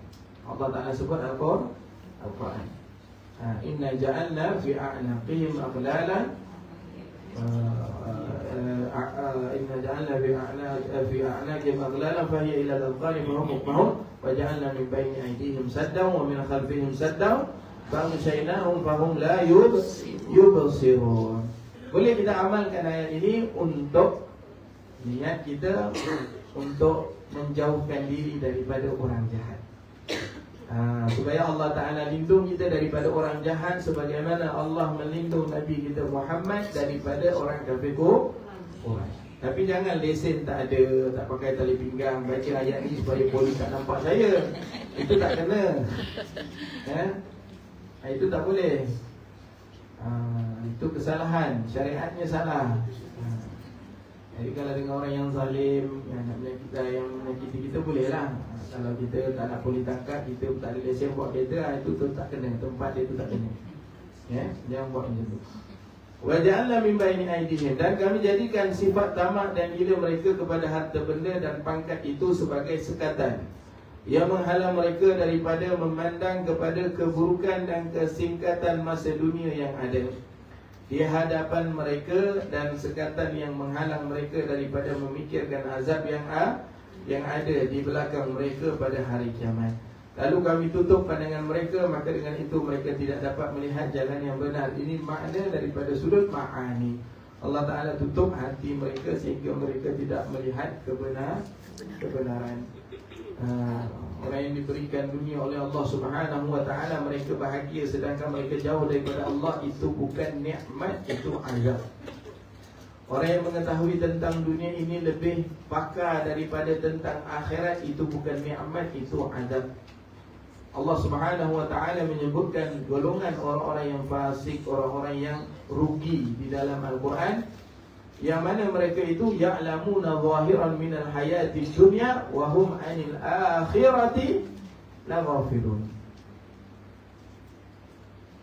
Allah Ta'ala sebut Al-Quran. Inna ja'alna fi a'naqihim aghlalan Inna ja'alna fi a'naqihim aghlalan fahiya ila al-adqani fahum muqmahun wa ja'alna min bayni aydihim saddan wa min khalfihim saddan fa'amshaynahum fahum la yubsirun. Boleh kita amalkan ayat ini untuk niat kita untuk menjauhkan diri daripada orang jahat. Supaya Allah Ta'ala lindung kita daripada orang jahat, sebagaimana Allah melindung Nabi kita Muhammad daripada orang kafir Quraisy. Tapi jangan lesen tak ada, tak pakai tali pinggang, baca ayat ni supaya polis tak nampak saya. Itu tak kena. Itu tak boleh. Itu kesalahan, syariatnya salah. Jadi kalau dengan orang yang zalim, yang nak menyakiti kita bolehlah. Kalau kita tak nak polis tangkap, kita tak ada lesen buat kereta, itu tu tak kena, tempat dia tu tak kena. Jangan buat macam tu. Wa ja'alna min baini aydihim, dan kami jadikan sifat tamak dan gila mereka kepada harta benda dan pangkat itu sebagai sekatan yang menghalang mereka daripada memandang kepada keburukan dan kesingkatan masa dunia yang ada di hadapan mereka, dan sekatan yang menghalang mereka daripada memikirkan azab yang ada di belakang mereka pada hari kiamat. Lalu kami tutup pandangan mereka, maka dengan itu mereka tidak dapat melihat jalan yang benar. Ini makna daripada sudut ma'ani. Allah Ta'ala tutup hati mereka sehingga mereka tidak melihat kebenaran. Orang yang diberikan dunia oleh Allah Subhanahu Wa Ta'ala, mereka bahagia, sedangkan mereka jauh daripada Allah. Itu bukan nikmat, itu azab. Orang yang mengetahui tentang dunia ini lebih pakar daripada tentang akhirat, itu bukan nikmat, itu azab. Allah Subhanahu Wa Ta'ala menyebutkan golongan orang-orang yang fasik, orang-orang yang rugi di dalam Al-Quran, yang mana mereka itu ya'lamuna zahiran minal hayati dunya wa hum 'anil akhirati laghafilun.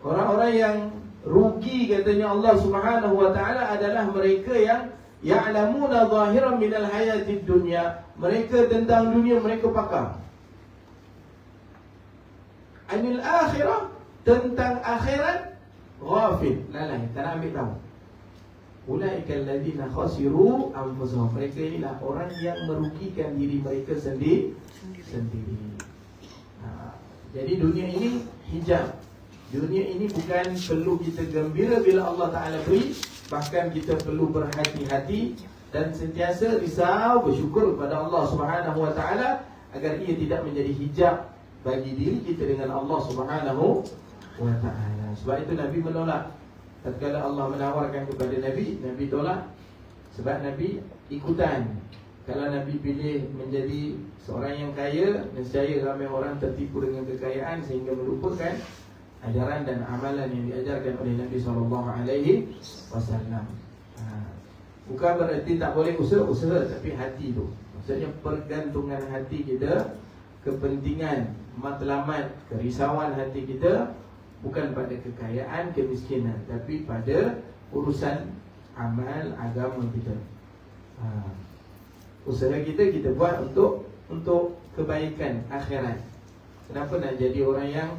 Orang-orang yang rugi, katanya Allah Subhanahu Wa Ta'ala, adalah mereka yang ya'lamuna zahiran minal hayati dunya. Mereka tentang dunia mereka pakar. Anil akhirah, tentang akhirat, ghafil, lalai, tak nak ambil tahu. Ulaikal ladzina khasiru anfusahum. Mereka inilah orang yang merugikan diri mereka sendiri. Jadi dunia ini hijab. Dunia ini bukan perlu kita gembira bila Allah Ta'ala beri, bahkan kita perlu berhati-hati dan sentiasa risau, bersyukur kepada Allah Subhanahu Wa Ta'ala agar ia tidak menjadi hijab bagi diri kita dengan Allah Subhanahu Wa Ta'ala. Sebab itu Nabi menolak. Tatkala Allah menawarkan kepada Nabi, Nabi tolak. Sebab Nabi ikutan. Kalau Nabi pilih menjadi seorang yang kaya, nescaya ramai orang tertipu dengan kekayaan sehingga melupakan ajaran dan amalan yang diajarkan oleh Nabi SAW. Bukan berarti tak boleh usaha, tapi hati tu. Maksudnya pergantungan hati kita, kepentingan, matlamat, kerisauan hati kita bukan pada kekayaan, kemiskinan, tapi pada urusan amal agama kita. Usaha kita buat untuk kebaikan akhirat. Kenapa nak jadi orang yang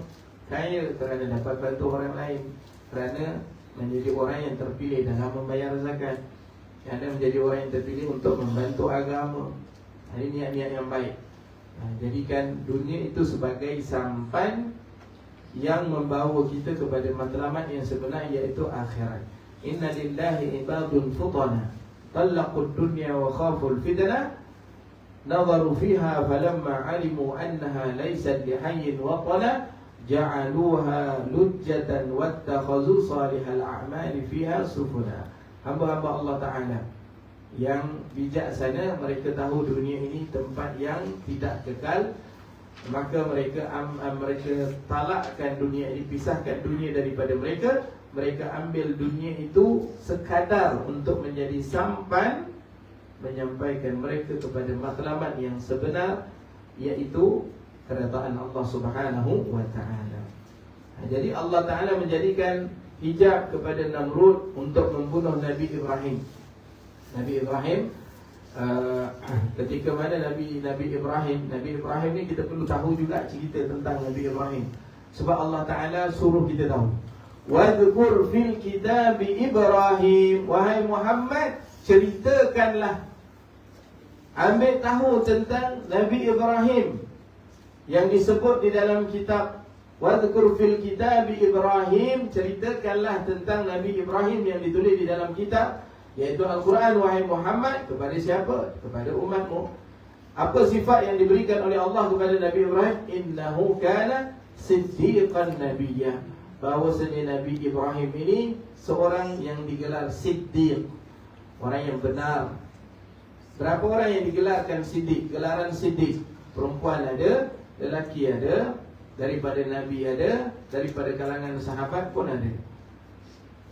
kaya? Kerana dapat bantu orang lain, kerana menjadi orang yang terpilih dalam membayar zakat, kerana menjadi orang yang terpilih untuk membantu agama. Ini niat-niat yang baik. Jadikan dunia itu sebagai sampan yang membawa kita kepada matlamat yang sebenar, iaitu akhirat. Inna lillahi ibadun futana talaqud dunya wa khaful fitnah nazaru fiha falamma alimu annaha laysat lihayyin watana ja'aluha lujjatan wattakhazu salihal a'mali fiha sufuna. Hamba-hamba Allah Ta'ala yang bijaksana, mereka tahu dunia ini tempat yang tidak kekal, maka mereka talakkan dunia ini, pisahkan dunia daripada mereka. Mereka ambil dunia itu sekadar untuk menjadi sampan menyampaikan mereka kepada matlamat yang sebenar, iaitu keredaan Allah Subhanahu wa Ta'ala. Jadi Allah Ta'ala menjadikan hijab kepada Namrud untuk membunuh Nabi Ibrahim. Nabi Ibrahim, ketika mana Nabi Ibrahim ni kita perlu tahu juga cerita tentang Nabi Ibrahim, sebab Allah Ta'ala suruh kita tahu. Wadhkur fil kitab Ibrahim, wahai Muhammad, ceritakanlah, ambil tahu tentang Nabi Ibrahim yang disebut di dalam kitab. Wadhkur fil kitab Ibrahim, ceritakanlah tentang Nabi Ibrahim yang ditulis di dalam kitab, iaitu Al-Quran, wahai Muhammad. Kepada siapa? Kepada umatmu. Apa sifat yang diberikan oleh Allah kepada Nabi Ibrahim? Innahu kana siddiqan nabiyyah, bahawasanya Nabi Ibrahim ini seorang yang digelar Siddiq, orang yang benar. Berapa orang yang digelarkan Siddiq? Gelaran Siddiq, perempuan ada, lelaki ada, daripada Nabi ada, daripada kalangan sahabat pun ada.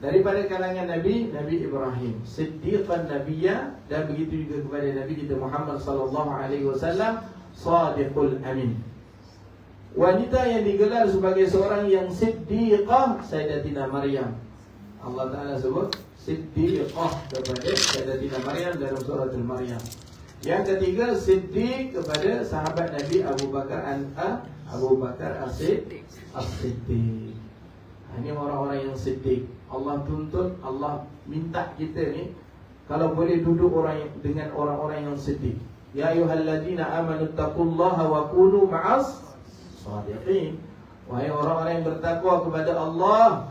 Daripada kalangan Nabi Ibrahim Siddiqan Nabiya, dan begitu juga kepada Nabi kita Muhammad sallallahu alaihi wasallam Sadiqul Amin. Wanita yang digelar sebagai seorang yang siddiqah, Sayyidatina Maryam. Allah Ta'ala sebut siddiqah kepada Sayyidatina Maryam dalam surah Al-Maryam. Yang ketiga, siddiq kepada sahabat Nabi Abu Bakar As-Siddiq. Ini orang-orang yang siddiq. Allah tuntut, Allah minta kita ni kalau boleh duduk dengan orang-orang yang siddiq. Ya ayyuhalladzina amanu taqullaha wa kunu ma'as sadiqin. Wahai orang-orang yang bertakwa kepada Allah,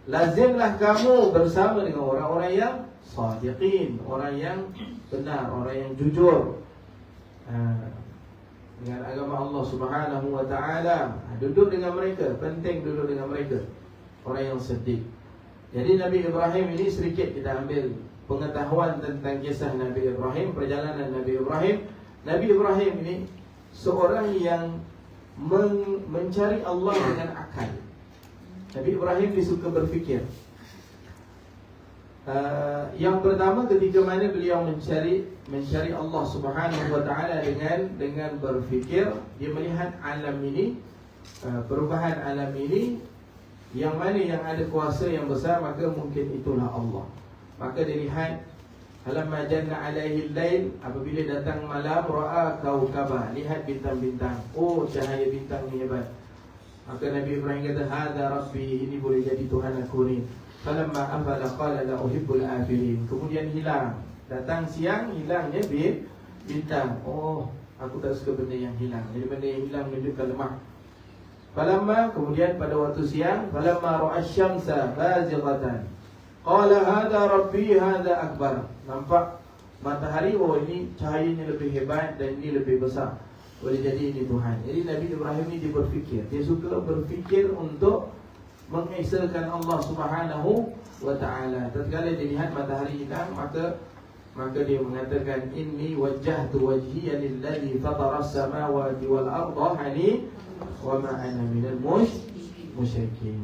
lazimlah kamu bersama dengan orang-orang yang sadiqin, orang yang benar, orang yang jujur dengan agama Allah Subhanahu wa Ta'ala. Duduk dengan mereka, penting duduk dengan mereka, orang yang siddiq. Jadi Nabi Ibrahim ini sedikit kita ambil pengetahuan tentang kisah Nabi Ibrahim, perjalanan Nabi Ibrahim. Nabi Ibrahim ini seorang yang mencari Allah dengan akal. Nabi Ibrahim disuka berfikir. Yang pertama, ketika mana beliau mencari Allah Subhanahu wa Ta'ala dengan berfikir, dia melihat alam ini, perubahan alam ini, yang mana yang ada kuasa yang besar, maka mungkin itulah Allah. Maka dilihat, halamma janna alaihi al-lail, apabila datang malam, ra'a kaukaba, lihat bintang-bintang. Oh, cahaya bintang ni hebat. Maka Nabi Ibrahim kata, hadza rabbi, ini boleh jadi Tuhan aku ni. Falamma afala qala la uhibbul afilin. Kemudian hilang. Datang siang, hilangnya bintang. Oh, aku tak suka benda yang hilang. Jadi benda yang hilang menunjukkan lemah. Falamma, kemudian pada waktu siang, falamma ra'asy-syamsa bazighatan qala hadza rabbi hadza akbar. Nampak matahari, oh ini cahayanya lebih hebat dan ini lebih besar. Boleh jadi ini Tuhan. Jadi Nabi Ibrahim ini dia berfikir. Dia suka berfikir untuk mengesahkan Allah Subhanahu wa Ta'ala. Tatkala dilihat matahari hilang, maka dia mengatakan, inni wajjahtu wajhiya lilladzi fatara as-samawati wal arda hanif wa ma ana minal musyrikin.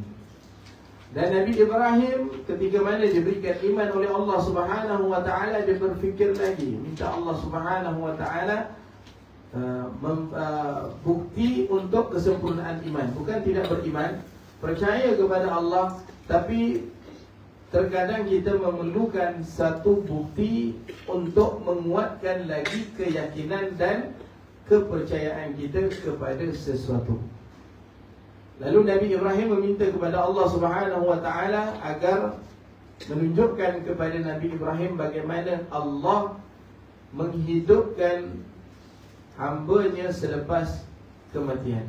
Dan Nabi Ibrahim ketika mana diberikan iman oleh Allah Subhanahu wa Ta'ala, dia berfikir lagi, minta Allah Subhanahu wa Ta'ala bukti untuk kesempurnaan iman. Bukan tidak beriman, percaya kepada Allah, tapi terkadang kita memerlukan satu bukti untuk menguatkan lagi keyakinan dan kepercayaan kita kepada sesuatu. Lalu Nabi Ibrahim meminta kepada Allah Subhanahu wa Ta'ala agar menunjukkan kepada Nabi Ibrahim bagaimana Allah menghidupkan hambanya selepas kematian.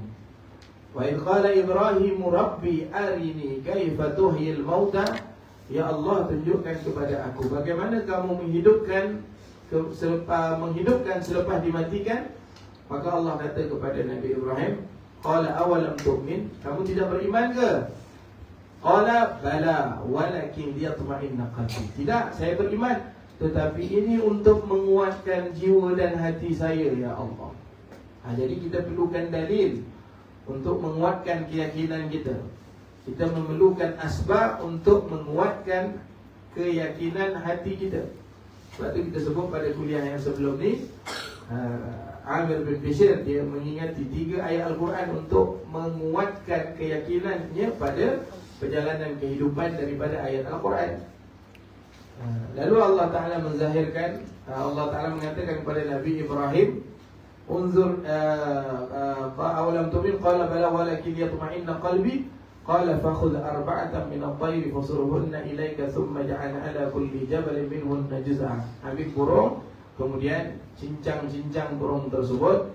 Wa idh qala Ibrahim rabbi arini kaifa tuhyil mauta, ya Allah tunjukkan kepada aku bagaimana kamu menghidupkan selepas dimatikan. Maka Allah kata kepada Nabi Ibrahim, qala awalam tu'min, kamu tidak beriman ke? Qala bala walakin liyatma'inna qalbi, tidak, saya beriman, tetapi ini untuk menguatkan jiwa dan hati saya, ya Allah. Jadi kita perlukan dalil untuk menguatkan keyakinan kita. Kita memerlukan asbab untuk menguatkan keyakinan hati kita. Sebab itu kita sebut pada kuliah yang sebelum ni, Amir bin Bishr dia mengingati 3 ayat Al-Quran untuk menguatkan keyakinannya pada perjalanan kehidupan daripada ayat Al-Quran. Lalu Allah Ta'ala menzahirkan, Allah Ta'ala mengatakan kepada Nabi Ibrahim, unzur awalam tu'min, qala bala walakin yatma'inna qalbi, qala fakhudh arba'atan min at-tayri fasurhunna ilayka thumma ja'al ala kulli jabalin minhunna juz'an. Ambil burung, kemudian cincang-cincang burung tersebut.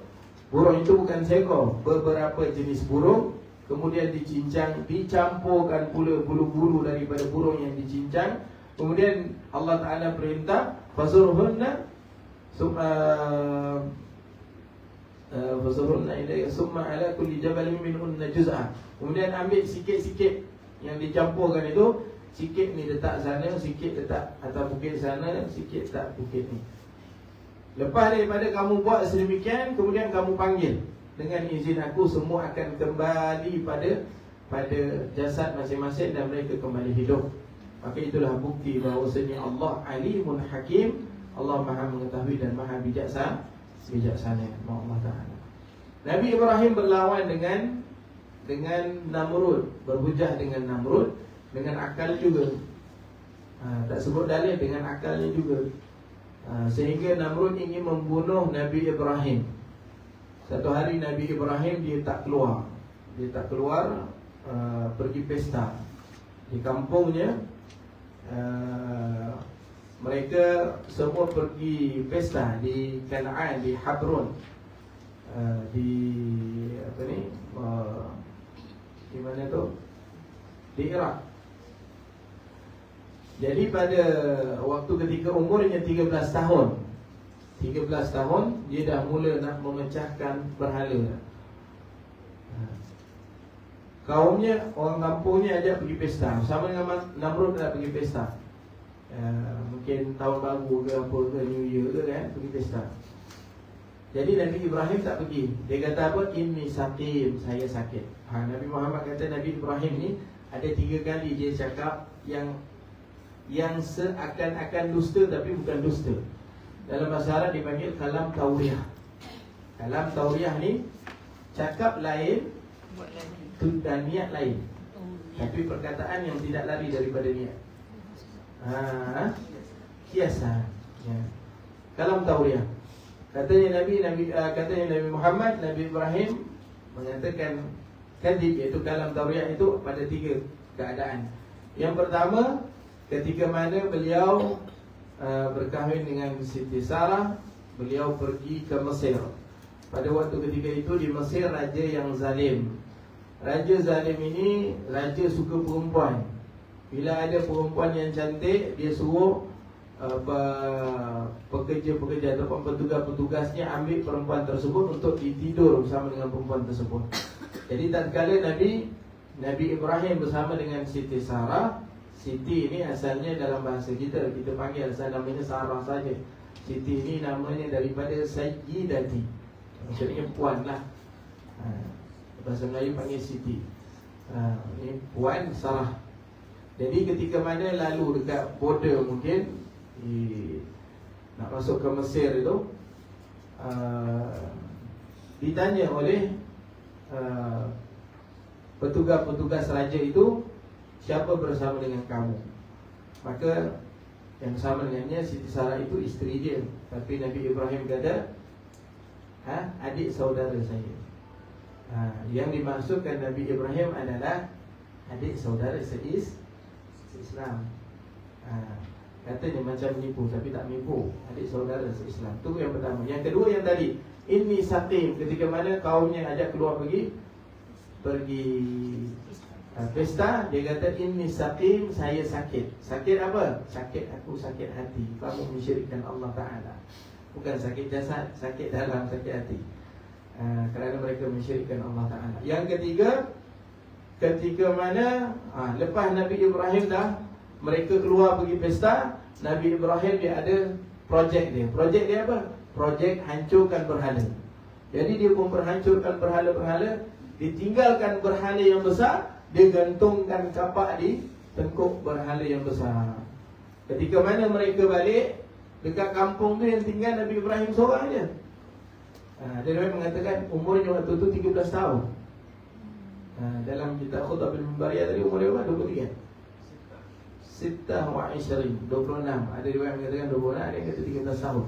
Burung itu bukan seekor, beberapa jenis burung. Kemudian dicincang, dicampurkan pula bulu-bulu daripada burung yang dicincang. Kemudian Allah Ta'ala perintah, fasurhunna fasurhunna ilayka thumma ala kulli jabalin minhunna juz'an. Kemudian ambil sikit-sikit yang dicampurkan itu, sikit ni letak sana, sikit letak atas bukit sana, sikit letak bukit ni. Lepas daripada kamu buat sedemikian, kemudian kamu panggil, dengan izin aku semua akan kembali pada jasad masing-masing dan mereka kembali hidup. Maka itulah bukti bahawasanya Allah Alimun Hakim, Allah Maha mengetahui dan Maha bijaksana. Allah Ta'ala. Nabi Ibrahim berlawan dengan Namrud, berhujah dengan Namrud dengan akal juga. Tak sebut dalil, dengan akalnya juga. Sehingga Namrud ingin membunuh Nabi Ibrahim. Satu hari Nabi Ibrahim dia tak keluar, pergi pesta di kampungnya. Mereka semua pergi pesta di Kanaan, di Habrun, di mana tu? Di Iraq. Jadi pada waktu ketika umurnya 13 tahun dia dah mula nak memecahkan berhala. Kaumnya, orang kampungnya ajak pergi pesta. Sama dengan Namrud nak pergi pesta. Mungkin tahun baru ke apa ke, New Year ke kan, pergi pesta. Jadi Nabi Ibrahim tak pergi. Dia kata apa? Inni saqim, saya sakit. Nabi Muhammad kata Nabi Ibrahim ni ada 3 kali dia cakap yang seakan-akan dusta tapi bukan dusta. Dalam bahasa Arab dipanggil kalam tauriyah. Kalam tauriyah ni cakap lain, dan niat lain, tapi perkataan yang tidak lari daripada niat. Kiasan, ya. Kalam tauriyah. Katanya Nabi Muhammad, Nabi Ibrahim mengatakan kadhib, iaitu kalam tauriyah itu pada 3 keadaan. Yang pertama, ketika mana beliau berkahwin dengan Siti Sarah, beliau pergi ke Mesir. Pada waktu ketika itu di Mesir raja yang zalim. Raja zalim ini raja suka perempuan. Bila ada perempuan yang cantik, dia suruh pekerja-pekerja ataupun petugas-petugasnya ambil perempuan tersebut untuk ditidur bersama dengan perempuan tersebut. Jadi tatkala Nabi Ibrahim bersama dengan Siti Sarah. Siti ini asalnya dalam bahasa kita panggil asal namanya Sarah saja. Siti ini namanya daripada Sayyidati, maksudnya puan lah. Bahasa Melayu panggil Siti. Ini puan Sarah. Jadi ketika mana lalu dekat border mungkin nak masuk ke Mesir itu, ditanya oleh petugas-petugas raja itu, siapa bersama dengan kamu? Maka yang bersama dengannya Siti Sarah itu isteri dia. Tapi Nabi Ibrahim kata, adik saudara saya. Yang dimaksudkan Nabi Ibrahim adalah adik saudara Islam. Kata Katanya macam menipu, tapi tak menipu adik saudara se-Islam. Itu yang pertama. Yang kedua yang tadi, inni saqim, ketika mana kaumnya ajak keluar pergi pesta, dia kata inni saqim, saya sakit. Sakit apa? Sakit aku sakit hati. Kamu mensyirikkan Allah Ta'ala. Bukan sakit jasad, sakit dalam, sakit hati. Kerana mereka mensyirikkan Allah Ta'ala. Yang ketiga, ketika mana lepas Nabi Ibrahim dah mereka keluar pergi pesta, Nabi Ibrahim dia ada projek dia. Projek dia apa? Projek hancurkan berhala. Jadi dia pun berhancurkan berhala-berhala, ditinggalkan berhala yang besar, dia gantungkan kapak di tengkuk berhala yang besar. Ketika mana mereka balik, dekat kampung tu yang tinggal Nabi Ibrahim seorang je. Dia mengatakan umurnya waktu tu 13 tahun. Dalam kitab Khutbah bil Mimbariyah tadi umur dia berapa? 23. 26, 26. Ada riwayat mengatakan 26, ada yang kata 13 tahun.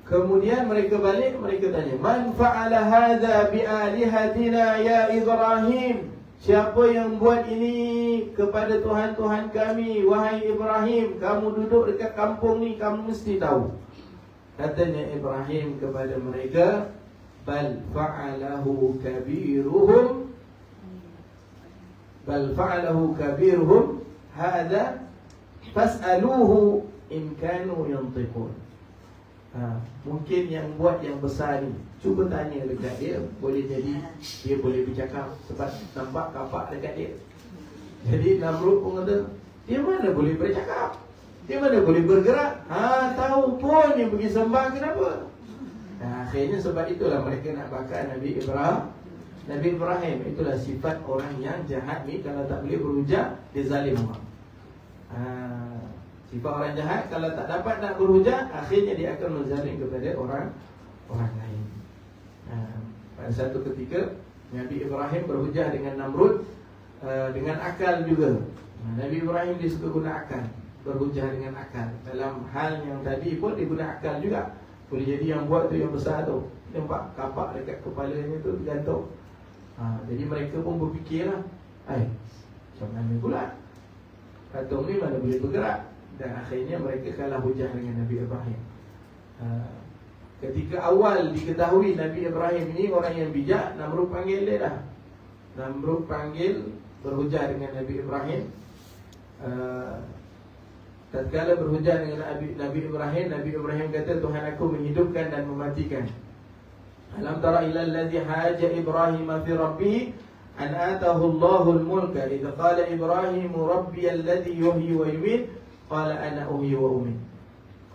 Kemudian mereka balik, mereka tanya, "Man fa'ala hadza bi alihatina ya Ibrahim?" Siapa yang buat ini kepada Tuhan-Tuhan kami, wahai Ibrahim? Kamu duduk dekat kampung ni, kamu mesti tahu. Katanya Ibrahim kepada mereka, "Bal fa'alahu kabiruhum, bal fa'alahu kabiruhum hadza fas'aluhu in kanu yantiqun." Mungkin yang buat yang besar ni, cuba tanya dekat dia, boleh jadi dia boleh bercakap, sebab nampak kapak dekat dia. Jadi Namrud pun kata, dia mana boleh bercakap, dia mana boleh bergerak. Tahu pun dia pergi sembah, kenapa? Akhirnya sebab itulah mereka nak bakar Nabi Ibrahim. Itulah sifat orang yang jahat ni. Kalau tak boleh berhujah, dia zalim orang. Sifat orang jahat, kalau tak dapat nak berhujah, akhirnya dia akan menzalim kepada orang lain. Pada satu ketika Nabi Ibrahim berhujah dengan Namrud dengan akal juga. Nabi Ibrahim dia suka guna akal, berhujah dengan akal. Dalam hal yang tadi pun dia guna akal juga. Boleh jadi yang buat tu yang besar tu, nampak kapak dekat kepalanya tu gantung. Jadi mereka pun berfikirlah, macam mana pula patung ni mana boleh bergerak. Dan akhirnya mereka kalah hujah dengan Nabi Ibrahim. Ketika awal diketahui Nabi Ibrahim ini orang yang bijak, Namrud panggil dia dah. Namrud panggil, berhujah dengan Nabi Ibrahim. Tatkala berhujah dengan Nabi Ibrahim kata, Tuhan aku menghidupkan dan mematikan. Alam tara ilal ladzi haja Ibrahim fi rabbih an atahu Allahul mulka idza qala Ibrahim rabbi alladhi yuhyi wa yumiit qala ana uhyi wa umiit.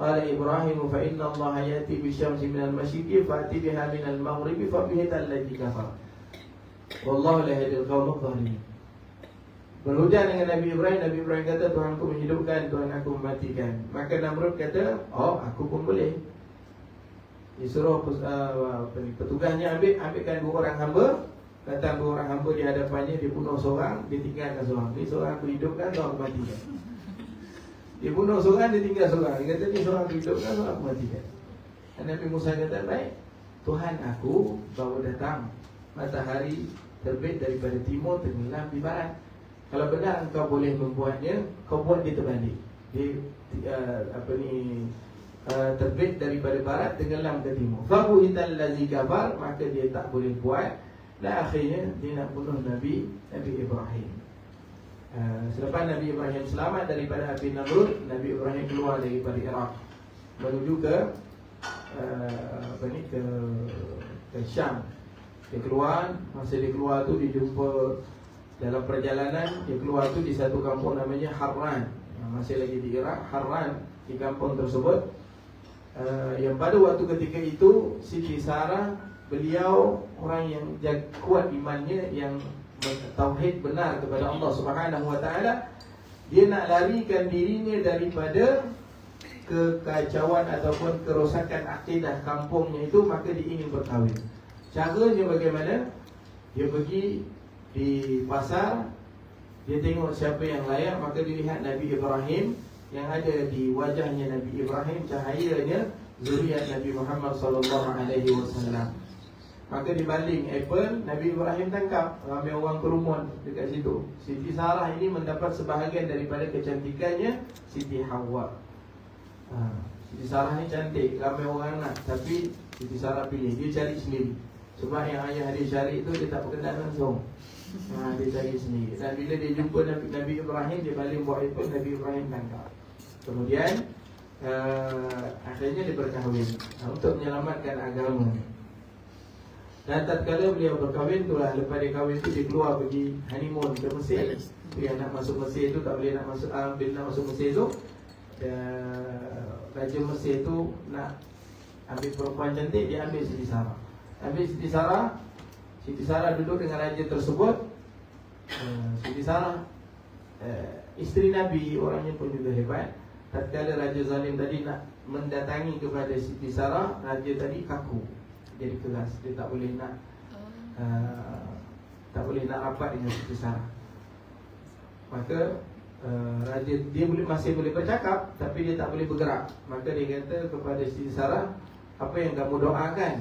Qala Ibrahim fa inna Allah yati bi syamsi minal masyriqi fa'ti biha minal maghribi fa bihi alladhi kafara. Wallahu la yahdil qawmal zalimin. Berhujah dengan Nabi Ibrahim kata, Tuhan aku menghidupkan, Tuhan aku mematikan. Maka Namrud kata, aku pun boleh. Disuruh petugasnya ambilkan dua orang hamba. Datang dua orang hamba di hadapannya, dia bunuh seorang, dia tinggalkan seorang. Ni seorang aku hidupkan, seorang aku matikan. Dia bunuh seorang, dia tinggal seorang. Dia kata ni seorang aku hidupkan, seorang aku matikan. Dan Nabi Musa kata, baik, Tuhan aku baru datang. Matahari terbit daripada timur, tenggelam di barat. Kalau benar engkau boleh membuatnya, kau buat dia terbalik. Dia terbit daripada barat, tenggelam ke timur. Fabuhital ladzi kafar, maka dia tak boleh buat. Dan akhirnya dia nak bunuh Nabi Ibrahim. Selepas Nabi Ibrahim selamat daripada api Namrud, Nabi Ibrahim keluar daripada Iraq menuju ke Syam. Dia keluar, masa dia keluar tu dia jumpa dalam perjalanan, dia keluar tu di satu kampung namanya Harran. Masih lagi di Iraq, Harran, di kampung tersebut. Yang pada waktu ketika itu Siti Sarah, beliau orang yang kuat imannya, yang tauhid benar kepada Allah Subhanahu Wa Taala. Dia nak larikan dirinya daripada kekacauan ataupun kerosakan akidah kampungnya itu, maka dia ingin berkahwin. Caranya bagaimana? Dia pergi di pasar, dia tengok siapa yang layak, maka dilihat Nabi Ibrahim. Yang ada di wajahnya Nabi Ibrahim, cahayanya zuriat Nabi Muhammad SAW. Maka dibaling apple, Nabi Ibrahim tangkap. Ramai orang kerumun dekat situ. Siti Sarah ini mendapat sebahagian daripada kecantikannya Siti Hawa. Siti Sarah ni cantik, ramai orang nak, tapi Siti Sarah pilih, dia cari sendiri. Sebab yang ayah dia cari tu dia tak berkenan langsung. Dia cari sendiri. Dan bila dia jumpa Nabi Ibrahim, dia baling buah apple, Nabi Ibrahim tangkap. Kemudian akhirnya dia berkahwin untuk menyelamatkan agama. Dan tatkala beliau berkahwin, itulah lepas dia kahwin tu dia keluar pergi honeymoon ke Mesir. Yang nak masuk Mesir tu tak boleh nak masuk. Bila nak masuk Mesir tu, Raja Mesir tu nak ambil perempuan cantik, dia ambil Siti Sarah. Ambil Siti Sarah. Siti Sarah duduk dengan raja tersebut. Siti Sarah isteri Nabi, orangnya pun juga hebat. Tatkala Raja Zalim tadi nak mendatangi kepada Siti Sarah, raja tadi kaku, jadi keras. Dia tak boleh nak rapat dengan Siti Sarah. Maka raja dia masih boleh bercakap, tapi dia tak boleh bergerak. Maka dia kata kepada Siti Sarah, apa yang kamu doakan?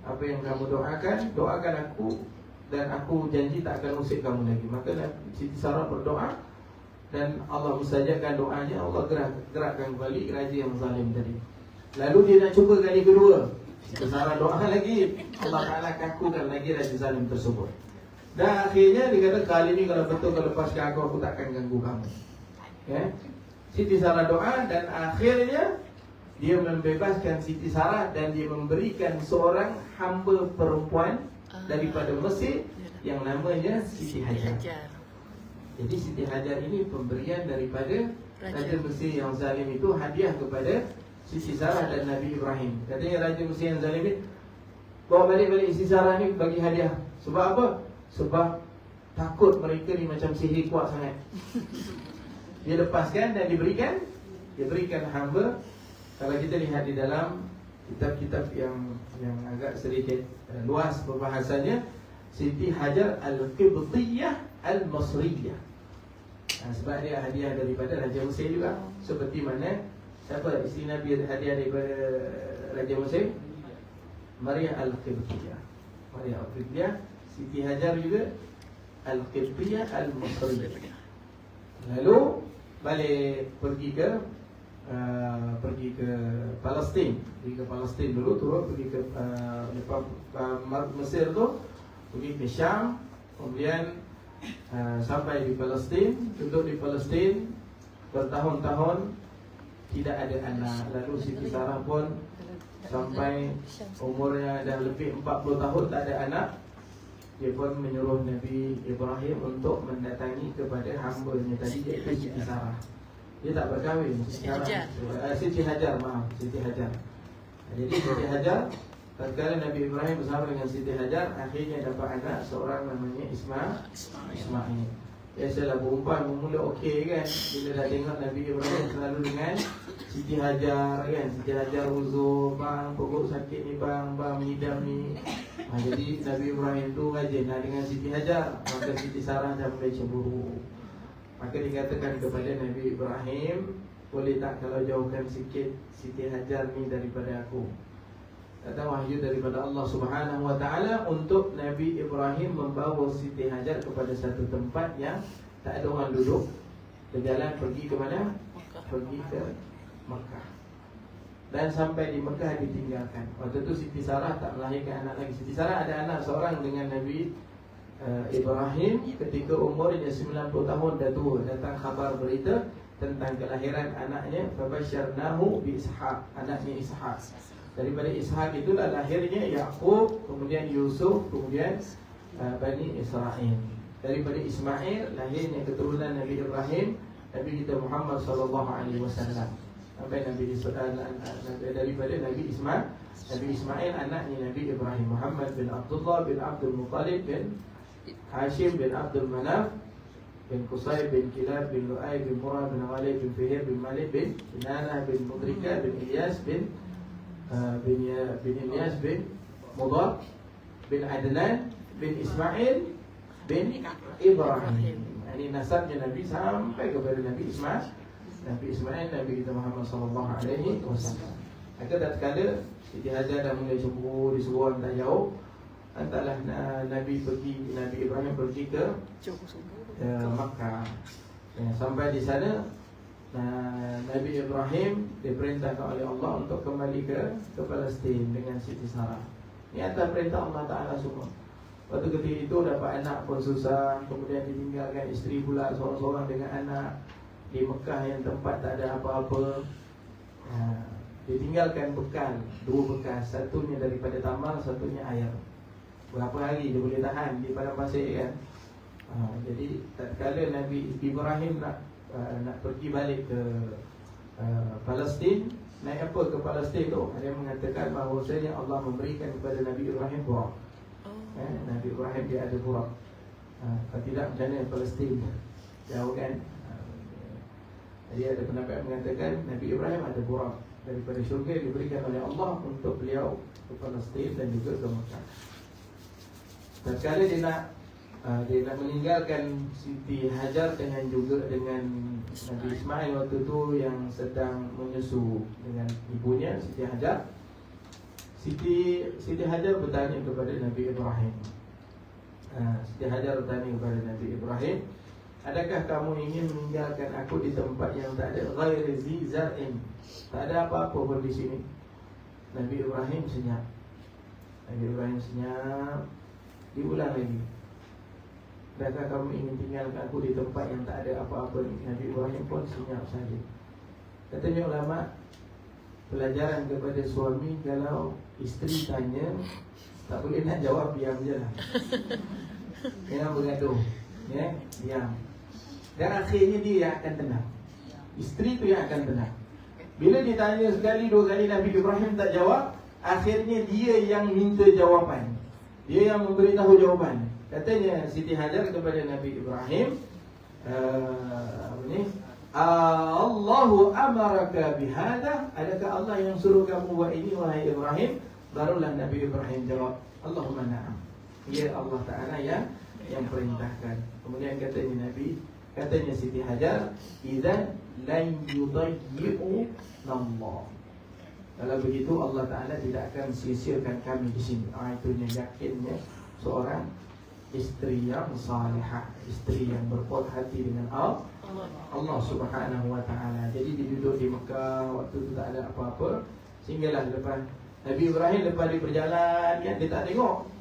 Apa yang kamu doakan? Doakan aku, dan aku janji tak akan usik kamu lagi. Maka Siti Sarah berdoa, dan Allah mustajabkan doanya. Allah gerakkan kembali raja yang zalim tadi. Lalu dia nak cuba kali kedua. Siti Sarah doa lagi, Allah Ta'ala kakukan lagi raja zalim tersebut. Dan akhirnya dia kata, kali ni kalau betul kau lepaskan aku takkan ganggu kamu. Siti Sarah doa, dan akhirnya dia membebaskan Siti Sarah, dan dia memberikan seorang hamba perempuan daripada Mesir yang namanya Siti Hajar. Jadi Siti Hajar ini pemberian daripada Raja Mesir yang zalim itu, hadiah kepada Siti Sarah dan Nabi Ibrahim. Katanya Raja Mesir yang zalim ini bawa balik Siti Sarah ni bagi hadiah. Sebab apa? Sebab takut mereka ni macam sihir kuat sangat. Dia lepaskan dan diberikan hamba. Kalau kita lihat di dalam kitab-kitab yang agak sedikit luas pembahasannya, Siti Hajar Al-Qibtiyah Al-Masriyah. Sebab dia hadiah daripada Raja Mesir juga. Seperti mana siapa isteri Nabi hadiah daripada Raja Mesir? Maria Al-Qibtiyah. Maria Al-Qibtiyah. Siti Hajar juga Al-Qibtiyah Al-Masriyah. Lalu balik pergi ke Palestin. Pergi ke Palestin dulu, turun pergi ke Mesir tu, pergi ke Syam, kemudian sampai di Palestin, duduk di Palestin bertahun-tahun, tidak ada anak. Lalu Siti Sarah pun sampai umurnya dah lebih 40 tahun tak ada anak. Dia pun menyuruh Nabi Ibrahim untuk mendatangi kepada hamba-Nya tadi, iaitu Siti Sarah. Dia tak berkahwin. Siti Hajar. Jadi Siti Hajar, tatkala Nabi Ibrahim bersama dengan Siti Hajar, akhirnya dapat anak seorang namanya Ismail. Biasalah perempuan bermula okey kan, bila dah tengok Nabi Ibrahim selalu dengan Siti Hajar kan. Siti Hajar uzur, bang perut sakit ni bang mengidam ni. Jadi Nabi Ibrahim tu rajin dengan Siti Hajar. Maka Siti Sarah dah mulai cemburu. Maka dikatakan kepada Nabi Ibrahim, boleh tak kalau jauhkan sikit Siti Hajar ni daripada aku? Datang wahyu daripada Allah Subhanahu Wa Taala untuk Nabi Ibrahim membawa Siti Hajar kepada satu tempat yang tak ada orang duduk. Berjalan pergi ke mana? Pergi ke Mekah. Dan sampai di Mekah ditinggalkan. Waktu itu Siti Sarah tak melahirkan anak lagi. Siti Sarah ada anak seorang dengan Nabi Ibrahim ketika umurnya 90 tahun dah tua. Datang khabar berita tentang kelahiran anaknya, fabasyarnahu bi Ishaq, anaknya Ishaq. Daripada Ishaq itulah lahirnya Yaqub, kemudian Yusuf, kemudian Bani Israel. Daripada Ismail lahirnya keturunan Nabi Ibrahim, Nabi kita Muhammad SAW. Sampai Nabi daripada Nabi Ismail anaknya Nabi Ibrahim, Muhammad bin Abdullah bin Abdul Muttalib bin Hashim bin Abdul Manaf bin Qusay bin Kilab bin Lu'ay bin Murrah bin Ghalib bin Fihir bin Malik bin Kinanah bin Mudrika bin Ilyas bin Ilyas bin Mudar bin Adnan bin Ismail bin Ibrahim. Ini nasabnya Nabi sampai kepada Nabi Ismail, Nabi kita Muhammad SAW. Maka tatkala Siti Hajar dah mulai cemburu, disuruh orang tak jauh, Entahlah Nabi Ibrahim pergi ke Makkah. Sampai di sana Nabi Ibrahim diperintahkan oleh Allah untuk kembali ke Palestin dengan Siti Sarah. Ini atas perintah Allah Ta'ala semua. Waktu ketika itu dapat anak pun susah, kemudian ditinggalkan isteri pula seorang-seorang dengan anak di Mekah yang tempat tak ada apa-apa. Ditinggalkan bekal, 2 bekal, satunya daripada tambang, satunya air. Berapa hari dia boleh tahan di padang pasir kan? Jadi tatkala Nabi Ibrahim nak pergi balik ke Palestin, naik apa ke Palestin tu? Ada yang mengatakan bahawasanya Allah memberikan kepada Nabi Ibrahim burak. Nabi Ibrahim dia ada burak. Kalau tidak macam mana Palestin? Jauh kan? Jadi ada pendapat yang mengatakan Nabi Ibrahim ada burak daripada syurga diberikan oleh Allah untuk beliau ke Palestin dan juga ke Mekah. Tatkala dia nak meninggalkan Siti Hajar dengan Nabi Ismail waktu tu yang sedang menyusu dengan ibunya Siti Hajar. Siti Hajar bertanya kepada Nabi Ibrahim. Siti Hajar bertanya kepada Nabi Ibrahim, adakah kamu ingin meninggalkan aku di tempat yang tak ada ghairi zi zar'in? Tak ada apa-apa pun di sini. Nabi Ibrahim senyap. Diulang lagi. Adakah kamu ingin tinggalkan aku di tempat yang tak ada apa-apa ni? Nabi Ibrahim pun senyap saja. Katanya ulama, pelajaran kepada suami, kalau isteri tanya, tak boleh nak jawab, diam je lah. Jangan bergaduh, diam. Dan akhirnya dia yang akan tenang. Isteri tu yang akan tenang. Bila ditanya sekali, 2 kali Nabi Ibrahim tak jawab, akhirnya dia yang minta jawapan. Dia yang memberitahu jawapan. Katanya Siti Hajar kepada Nabi Ibrahim, Allahu amaraka bihada, adakah Allah yang suruh kamu buat ini wahai Ibrahim? Barulah Nabi Ibrahim jawab, Allahumma na'am. Ya Allah Ta'ala yang perintahkan. Kemudian katanya Siti Hajar, idzan lan yudayyi'u Allah. Kalau begitu Allah Ta'ala tidak akan sia-siakan kami di sini. Itunya yakinnya seorang isteri yang salihah, isteri yang berpuas hati dengan Allah Subhanahu wa Ta'ala. Jadi dia duduk di Mekah, waktu itu tak ada apa-apa. Sehinggalah lepas Nabi Ibrahim lepas dia berjalan kan, dia tak tengok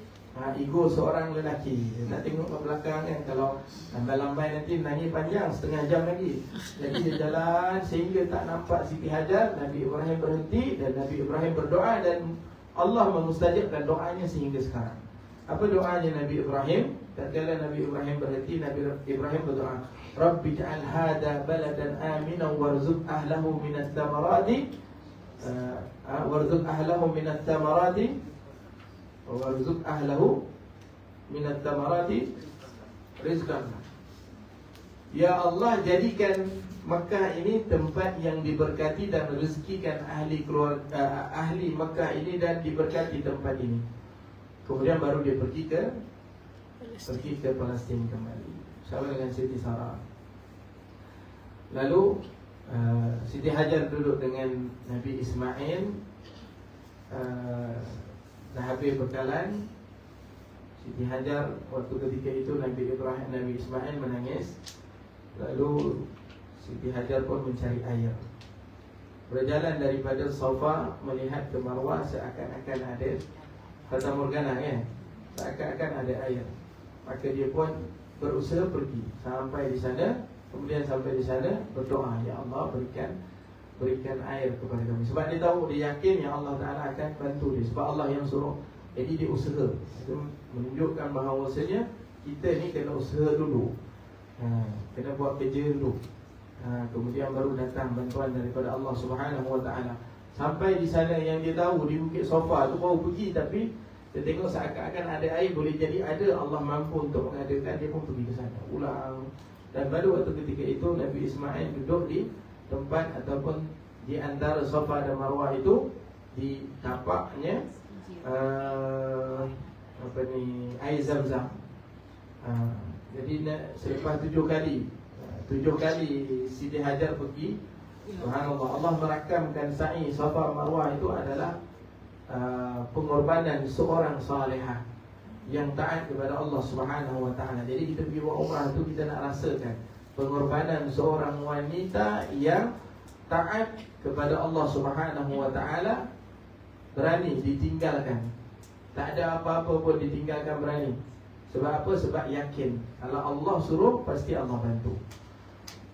ego seorang lelaki. Dia tak tengok ke belakang kan. Kalau lambai-lambai nanti nangis panjang setengah jam lagi. Jadi dia jalan sehingga tak nampak Siti Hajar. Nabi Ibrahim berhenti dan Nabi Ibrahim berdoa, dan Allah memustajabkan doanya sehingga sekarang. Apa doanya Nabi Ibrahim? Tatkala Nabi Ibrahim berhenti, Nabi Ibrahim berdoa, Rabbi ja'al hada baladan aminan warzuq ahlahu minat thamarati warzuq ahlahu minat thamarati warzuq ahlahu minat thamarati rizqan. Ya Allah, jadikan Makkah ini tempat yang diberkati dan rezekikan ahli Makkah ini dan diberkati tempat ini. Kemudian baru dia pergi ke Palestin kembali bersama dengan Siti Sarah. Lalu Siti Hajar duduk dengan Nabi Ismail. Dah habis bekalan, Siti Hajar waktu ketika itu Nabi Ismail menangis. Lalu Siti Hajar pun mencari air. Berjalan daripada Safa melihat ke Marwah, seakan-akan ada Fata Morgana kan, seakan-akan ada air. Maka dia pun berusaha pergi sampai di sana. Kemudian sampai di sana berdoa, Ya Allah berikan air kepada kami. Sebab dia tahu, dia yakin yang Allah Ta'ala akan bantu dia. Sebab Allah yang suruh. Jadi dia usaha. Itu menunjukkan bahawasanya kita ni kena usaha dulu, kena buat kerja dulu, kemudian baru datang bantuan daripada Allah Subhanahu Wa Ta'ala. Sampai di sana yang dia tahu, di Bukit Safa tu baru pergi, tapi dia tengok seakan-akan ada air, boleh jadi ada, Allah mampu untuk mengadakan, dia pun pergi ke sana ulang. Dan baru waktu ketika itu Nabi Ismail duduk di tempat ataupun di antara Safa dan Marwah itu, di tapaknya air Zam-Zam. Jadi selepas 7 kali Siti Hajar pergi, subhanallah, Allah merakamkan sa'i Safa Marwah itu adalah pengorbanan seorang salihah. yang taat kepada Allah Subhanahu wa taala. Jadi kita pergi buat umrah tu, kita nak rasakan pengorbanan seorang wanita yang taat kepada Allah Subhanahu wa taala, berani ditinggalkan. Tak ada apa-apa pun ditinggalkan, berani. Sebab apa? Sebab yakin kalau Allah suruh, pasti Allah bantu.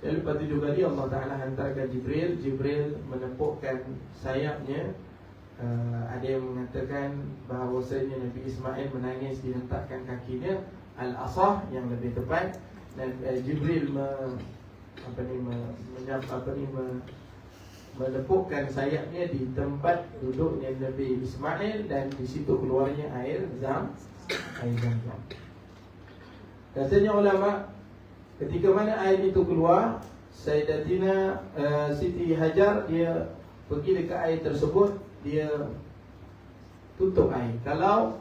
Dan lepas tu juga Allah Ta'ala hantarkan Jibril. Jibril menepukkan sayapnya. Ada yang mengatakan bahawasanya Nabi Ismail menangis dihentakkan kakinya, Al-Asah yang lebih tepat. Dan Jibril menepukkan sayapnya di tempat duduknya Nabi Ismail, dan di situ keluarnya air Zam-Zam. Katanya ulama, ketika mana air itu keluar, Sayyidatina Siti Hajar, dia pergi dekat air tersebut, dia tutup air. Kalau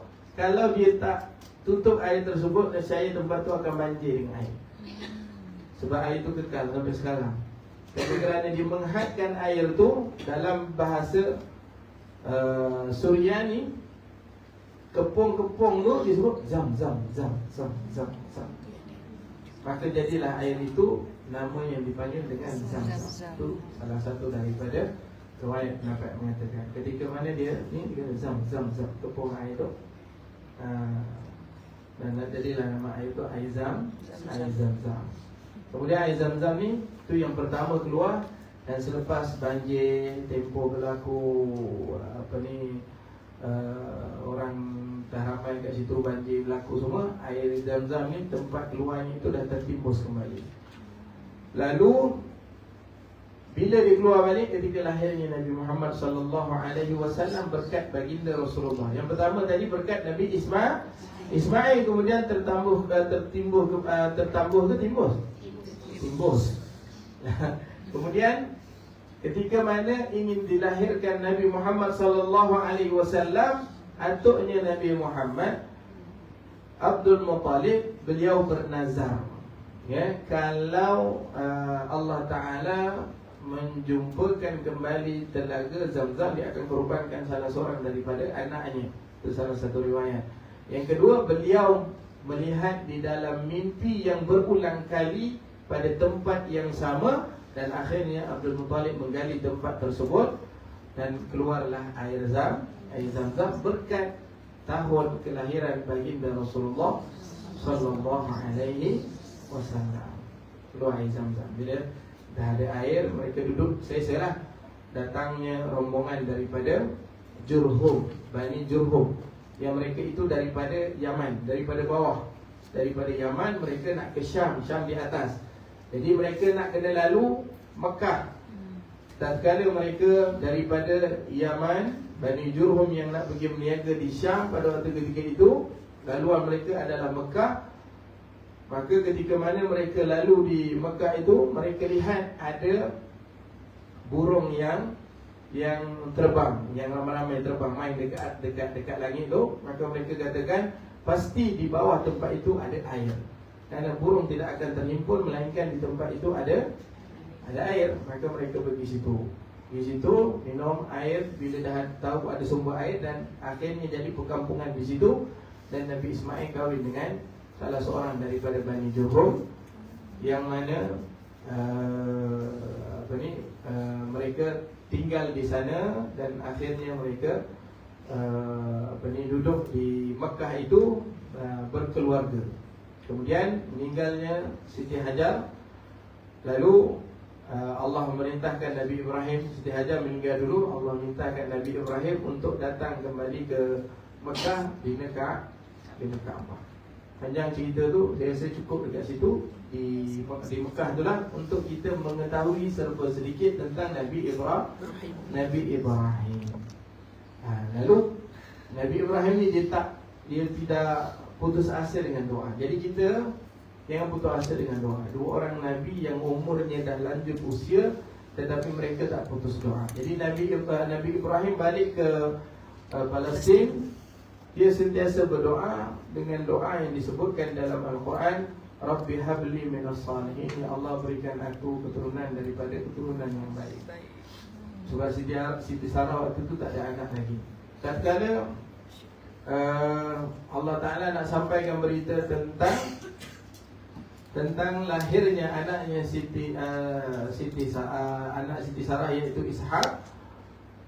dia tak tutup air tersebut, nescaya tempat tu akan banjir dengan air. Sebab air itu kekal sampai sekarang. Tapi kerana dia menghadkan air tu, dalam bahasa Suryani, kepung-kepung tu disebut Zam-Zam. Maka jadilah air itu nama yang dipanggil dengan Zam-Zam. Itu salah satu daripada riwayat pendapat mengatakan ketika mana dia kata Zam-Zam, kepung air tu, dan jadilah nama air tu air Zam-Zam. Kemudian air Zam-Zam ni tu yang pertama keluar. Dan selepas banjir, tempoh berlaku orang dah ramai kat situ, banjir berlaku semua, air Zam-Zam ni tempat keluarnya itu dah tertimbus kembali. Lalu bila dia keluar balik ketika lahirnya Nabi Muhammad sallallahu alaihi wasallam, berkat baginda Rasulullah. Yang pertama tadi berkat Nabi Ismail, kemudian timbus. Kemudian ketika mana ingin dilahirkan Nabi Muhammad sallallahu alaihi wasallam, atuknya Nabi Muhammad, Abdul Muttalib, beliau bernazar, kalau Allah Ta'ala menjumpakan kembali telaga Zam-Zam, dia akan korbankan salah seorang daripada anaknya. Itu salah satu riwayat. Yang kedua, beliau melihat di dalam mimpi yang berulang kali pada tempat yang sama, dan akhirnya Abdul Muttalib menggali tempat tersebut, dan keluarlah air Zam-Zam berkat tahun kelahiran baginda Rasulullah sallallahu alaihi wasallam. Keluar air Zam-Zam. Bila dah ada air, mereka duduk selesa-lah. Datangnya rombongan daripada Jurhum, Bani Jurhum, yang mereka itu daripada Yaman, daripada bawah. Daripada Yaman mereka nak ke Syam di atas. Jadi mereka nak kena lalu Mekah. Tatkala mereka daripada Yaman, Bani Jurhum yang nak pergi berniaga di Syam pada waktu ketika itu, laluan mereka adalah Mekah. Maka ketika mana mereka lalu di Mekah itu, mereka lihat ada burung yang terbang, yang ramai-ramai terbang, main dekat langit tu. Maka mereka katakan pasti di bawah tempat itu ada air, kerana burung tidak akan terhimpun melainkan di tempat itu ada air. Maka mereka pergi situ. Di situ minum air, bila dah tahu ada sumber air, dan akhirnya jadi perkampungan di situ. Dan Nabi Ismail kahwin dengan salah seorang daripada Bani Jurhum, yang mana mereka tinggal di sana, dan akhirnya mereka duduk di Mekah itu berkeluarga. Kemudian meninggalnya Siti Hajar. Lalu Allah memerintahkan Nabi Ibrahim. Siti Hajar meninggal dulu, Allah mintakan Nabi Ibrahim untuk datang kembali ke Mekah, bina Kaabah. Panjang cerita tu, saya rasa cukup dekat situ. Di Mekah itulah untuk kita mengetahui serba sedikit tentang Nabi Ibrahim. Lalu Nabi Ibrahim ni dia tidak putus asa dengan doa. Jadi kita jangan putus asa dengan doa. Dua orang Nabi yang umurnya dah lanjut usia, tetapi mereka tak putus doa. Jadi Nabi Ibrahim balik ke Palestin, dia sentiasa berdoa dengan doa yang disebutkan dalam Al-Quran, Rabbi habli minas salihin, ya Allah berikan aku keturunan daripada keturunan yang baik. Sebab Siti Sarah waktu itu tak ada anak lagi. Tatkala Allah Ta'ala nak sampaikan berita tentang lahirnya anaknya anak Siti Sarah, iaitu Ishak.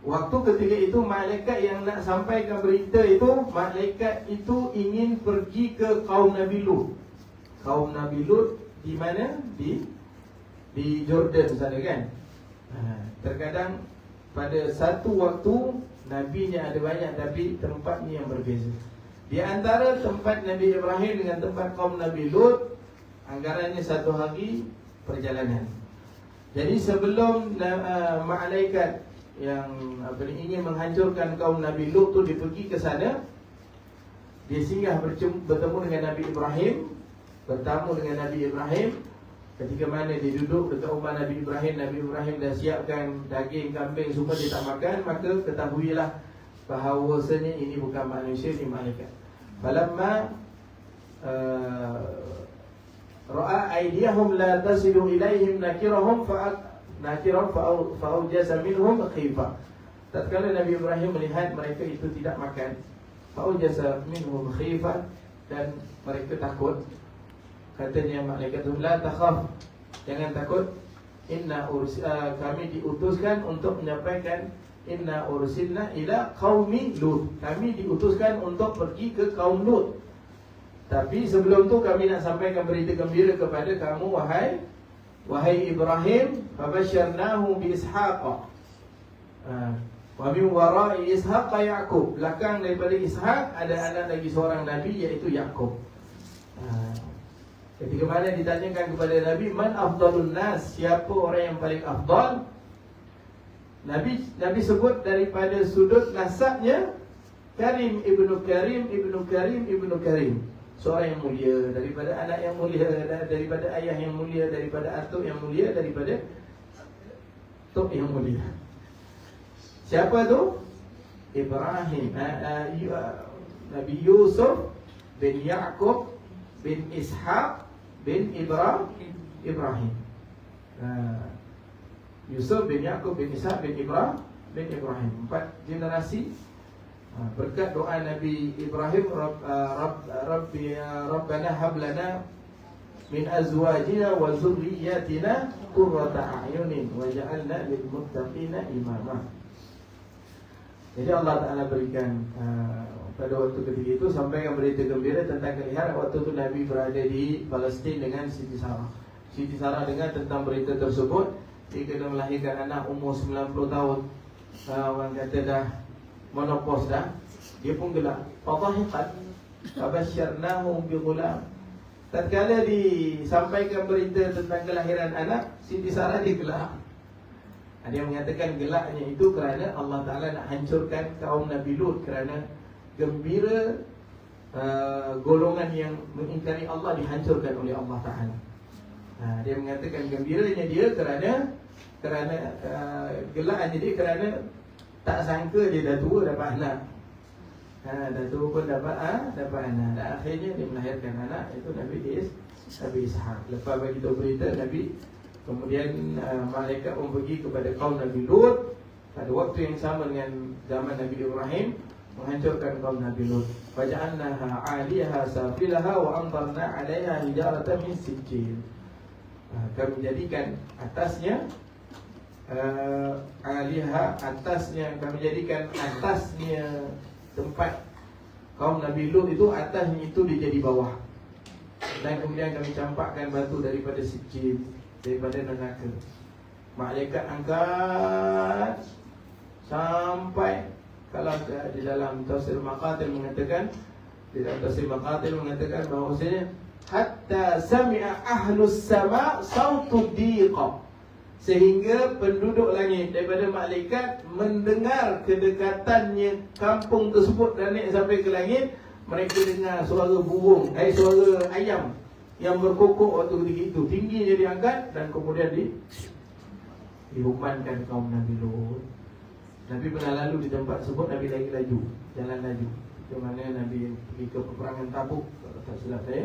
Waktu ketika itu malaikat yang nak sampaikan berita itu, malaikat itu ingin pergi ke kaum Nabi Lut. Kaum Nabi Lut di mana? Di Jordan sana kan. Terkadang pada satu waktu nabinya ada banyak, tapi tempatnya yang berbeza. Di antara tempat Nabi Ibrahim dengan tempat kaum Nabi Lut, anggarannya 1 hari perjalanan. Jadi sebelum malaikat yang ingin menghancurkan kaum Nabi Lut tu dia pergi ke sana, dia singgah bertemu dengan Nabi Ibrahim, bertamu dengan Nabi Ibrahim. Ketika mana dia duduk dekat rumah Nabi Ibrahim dah siapkan daging kambing semua, dia tak makan, maka ketahuilah bahawasanya ini bukan manusia, ini malaikat. Falamma ra'a aydiyahum la tasilu ilaihim nakirahum fa'awjasa minhum khifah. Tatkala Nabi Ibrahim melihat mereka itu tidak makan, fa'awjasa minhum khifah, dan mereka takut. Katanya malaikat itu, la takhaf, jangan takut, kami diutuskan untuk menyampaikan, inna ursilna ila qaumi Lut, kami diutuskan untuk pergi ke kaum Lut. Tapi sebelum tu kami nak sampaikan berita gembira kepada kamu, wahai Ibrahim, fabasyarnahu bi Ishaq wa min wara'i Ishaq Yaqub. Belakang daripada Ishaq ada anak lagi seorang nabi, iaitu Yaqub. Ketika mana ditanyakan kepada Nabi, man afdalun nas, siapa orang yang paling afdal? Nabi sebut daripada sudut nasabnya, Karim ibnu Karim ibnu Karim ibnu Karim, seorang yang mulia, daripada anak yang mulia, daripada ayah yang mulia, daripada atuk yang mulia, daripada tok yang mulia. Siapa tu? Ibrahim, Nabi Yusuf bin Yaqub bin Ishaq bin Ibrahim. Yusuf bin Yaqub bin Ishaq bin Ibrahim. 4 generasi. Berkat doa Nabi Ibrahim, Rabbana hablana min azwajina wa zurriyyatina qurrata a'yunin waj'alna lil muttaqina imama. Jadi Allah Ta'ala berikan pada waktu ketika itu sampaikan berita gembira tentang keliharan. Waktu itu Nabi berada di Palestin dengan Siti Sarah. Siti Sarah dengar tentang berita tersebut. Dia kena melahirkan anak umur 90 tahun. Orang kata dah menopause dah. Dia pun gelak. Fadhahiqat fabasyarnahu bi ghulam. Tatkala disampaikan berita tentang kelahiran anak, Siti Sarah dia gelak. Ada yang mengatakan gelaknya itu kerana Allah Ta'ala nak hancurkan kaum Nabi Lut, kerana gembira golongan yang mengingkari Allah dihancurkan oleh Allah Ta'ala. Dia mengatakan gembiranya dia kerana gelaknya dia kerana tak sangka dia dah tua dapat anak. Dah tua pun dapat anak. Dan akhirnya dia melahirkan anak, itu Nabi Ishaq. Lepas bagi tahu berita Nabi, kemudian malaikat pun pergi kepada kaum Nabi Lut pada waktu yang sama dengan zaman Nabi Ibrahim, menghancurkan kaum Nabi Lut. Faja'alnaha 'aliyaha safilaha wa amtarna 'alaiha hijaratan min sijil. Kami jadikan atasnya 'aliyaha, atasnya, kami jadikan atasnya tempat kaum Nabi Lut itu, atasnya itu dia jadi bawah. Dan kemudian kami campakkan batu daripada sijil, daripada neraka. Malaikat angkat sampai, kalau di dalam tafsir Maqatil mengatakan, bahawasanya hatta sami'a ahlus sama' sautud diqa, sehingga penduduk langit daripada malaikat mendengar kedekatannya kampung tersebut dan naik sampai ke langit. Mereka dengar suara burung, suara ayam yang berkokok waktu ketika itu. Tingginya diangkat dan kemudian dihukumankan kaum Nabi Lut. Nabi pernah lalu di tempat tersebut, Nabi lagi laju, jalan laju. Ke mana Nabi pergi ke peperangan Tabuk, kalau tak silap saya.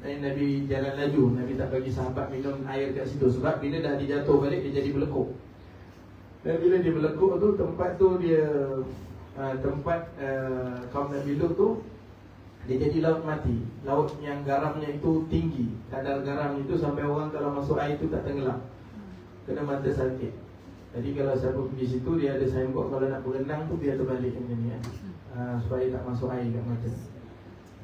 Dan Nabi jalan laju, Nabi tak bagi sahabat minum air kat situ, sebab bila dah dijatuh balik dia jadi berlekuk. Dan bila dia berlekuk tu, tempat tu dia tempat kaum Nabi Lut tu, dia jadi laut mati. Laut yang garamnya itu tinggi, kadar garam itu sampai orang kalau masuk air itu tak tenggelam, kena mata sakit. Jadi kalau siapa pergi situ, dia ada signboard kalau nak berenang tu biar terbalik macam ni supaya tak masuk air kat mata.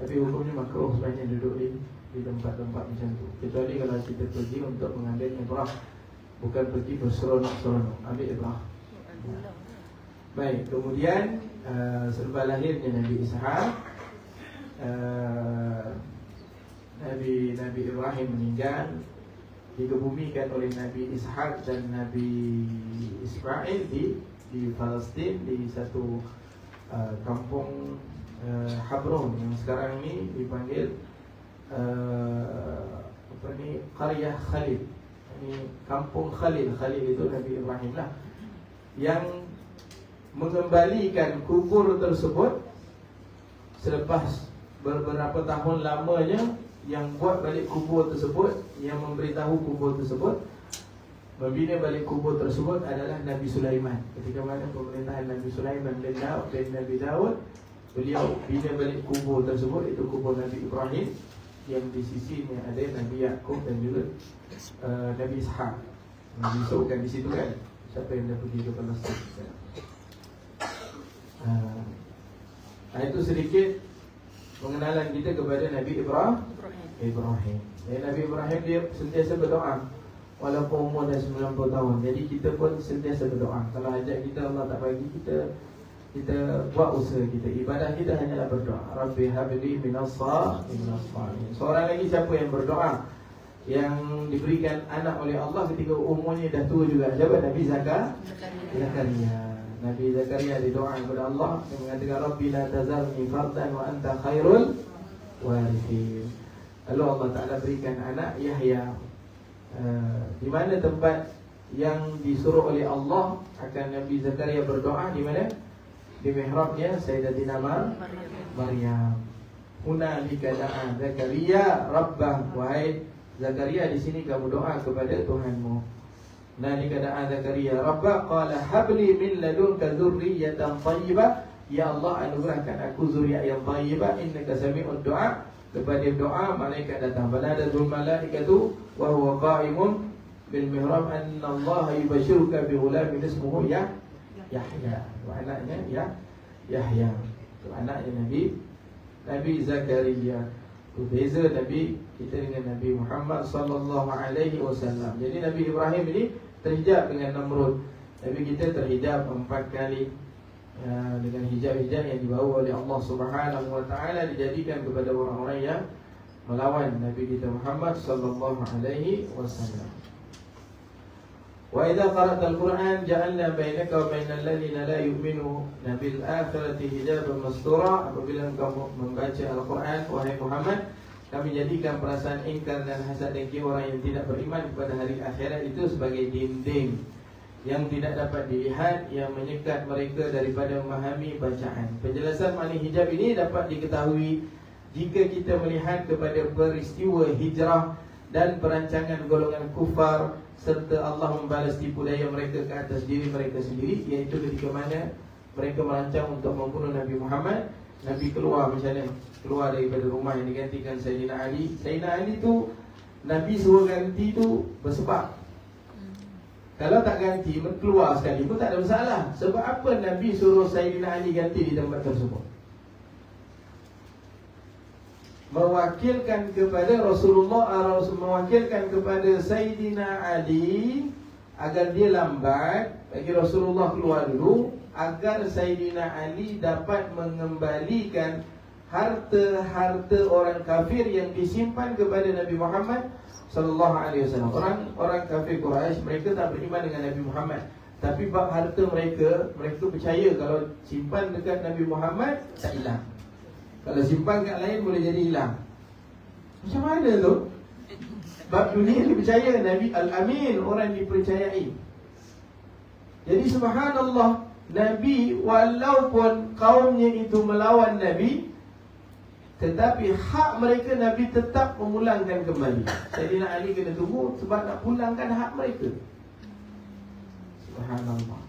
Tapi hukumnya makruh sebenarnya duduk di tempat-tempat macam tu, kecuali kalau kita pergi untuk mengambil ibrah, bukan pergi berseronok-seronok, ambil ibrah. Baik, kemudian selepas lahirnya Nabi Ishaq, Nabi Ibrahim meninggal, dikebumikan oleh Nabi Ishaq dan Nabi Ismail di Palestin, di satu kampung Habron yang sekarang ini dipanggil Qaryah Khalil. Ini kampung Khalil. Khalil itu Nabi Ibrahim lah yang mengembalikan kubur tersebut selepas beberapa tahun lamanya. Yang buat balik kubur tersebut, yang memberitahu kubur tersebut, membina balik kubur tersebut adalah Nabi Sulaiman. Ketika mana pemerintahan Nabi Sulaiman bin Nabi Daud, beliau bina balik kubur tersebut, itu kubur Nabi Ibrahim, yang di sisinya ada Nabi Yaqub dan juga Nabi Ishaq. Disebutkan di situ kan, siapa yang dah pergi ke Palestin. Itu sedikit pengenalan kita kepada Nabi Ibrahim. Nabi Ibrahim dia sentiasa berdoa walaupun umur dah 90 tahun. Jadi kita pun sentiasa berdoa. Kalau hajat kita Allah tak bagi, kita buat usaha kita. Ibadah kita hanyalah berdoa. Rabbi habli minas salihin. Seorang lagi siapa yang berdoa, yang diberikan anak oleh Allah ketika umurnya dah tua juga. Siapa? Nabi Zakaria. Nabi Zakaria didoa kepada Allah, dia mengatakan Rabbi la tazarni fardan wa anta khairul warithin. Lalu Allah Ta'ala berikan anak Yahya. Di mana tempat yang disuruh oleh Allah akan Nabi Zakaria berdoa? Di mana? Di mihrabnya Sayyidatina Maryam. Hunalika da'a Zakaria Rabbah. Wahai Zakaria, di sini kamu doa kepada Tuhanmu. Nalika da'a Zakaria Rabbah qala habli min ladunka dzurriyyatan thayyibah. Ya Allah, anugerahkan aku zuriat yang thayyibah, innaka sami'ud du'a. Lepas dia doa, malaikat datang. Fanadatul malaikatu wa huwa qa'imun bil mihrab anna Allah yubashshiruka bi ghulamin ismuhu Yahya. Anaknya Yahya. Itu anaknya Nabi Zakaria. Itu beza Nabi kita dengan Nabi Muhammad sallallahu alaihi wasallam. Jadi Nabi Ibrahim ini terhijab dengan Namrud. Nabi kita terhijab 4 kali. Dengan hijab-hijab yang dibawa oleh Allah Subhanahu wa ta'ala, dijadikan kepada orang-orang yang melawan Nabi kita Muhammad sallallahu alaihi wasallam. Wa idza qara'ta al-Qur'an ja'alna bainaka wa bainal ladzina la yu'minuna bil akhirati hijaban mastura. Apabila kamu membaca Al-Quran, wahai Muhammad, kami jadikan perasaan ingkar dan hasad dengki orang yang tidak beriman kepada hari akhirat itu sebagai dinding yang tidak dapat dilihat, yang menyekat mereka daripada memahami bacaan. Penjelasan makna hijab ini dapat diketahui jika kita melihat kepada peristiwa hijrah dan perancangan golongan kufar, serta Allah membalas tipu daya mereka ke atas diri mereka sendiri, iaitu ketika mana mereka merancang untuk membunuh Nabi Muhammad. Nabi keluar macam mana? Keluar daripada rumah yang digantikan Sayyidina Ali. Sayyidina Ali tu Nabi suruh ganti tu bersebab. Kalau tak ganti, keluar sekali pun tak ada masalah. Sebab apa Nabi suruh Sayyidina Ali ganti di tempat tersebut? Mewakilkan kepada Rasulullah, mewakilkan kepada Sayyidina Ali agar dia lambat, bagi Rasulullah keluar dulu, agar Sayyidina Ali dapat mengembalikan harta-harta orang kafir yang disimpan kepada Nabi Muhammad sallallahu alaihi wasallam. Orang kafir Quraisy, mereka tak beriman dengan Nabi Muhammad, tapi bab harta mereka percaya kalau simpan dekat Nabi Muhammad tak hilang. Kalau simpan kat lain boleh jadi hilang. Macam mana tu? Bab dunia dipercaya Nabi Al-Amin, orang dipercayai. Jadi subhanallah, Nabi walaupun kaumnya itu melawan Nabi, tetapi hak mereka Nabi tetap memulangkan kembali. Sayyidina Ali kena tunggu sebab nak pulangkan hak mereka. Subhanallah.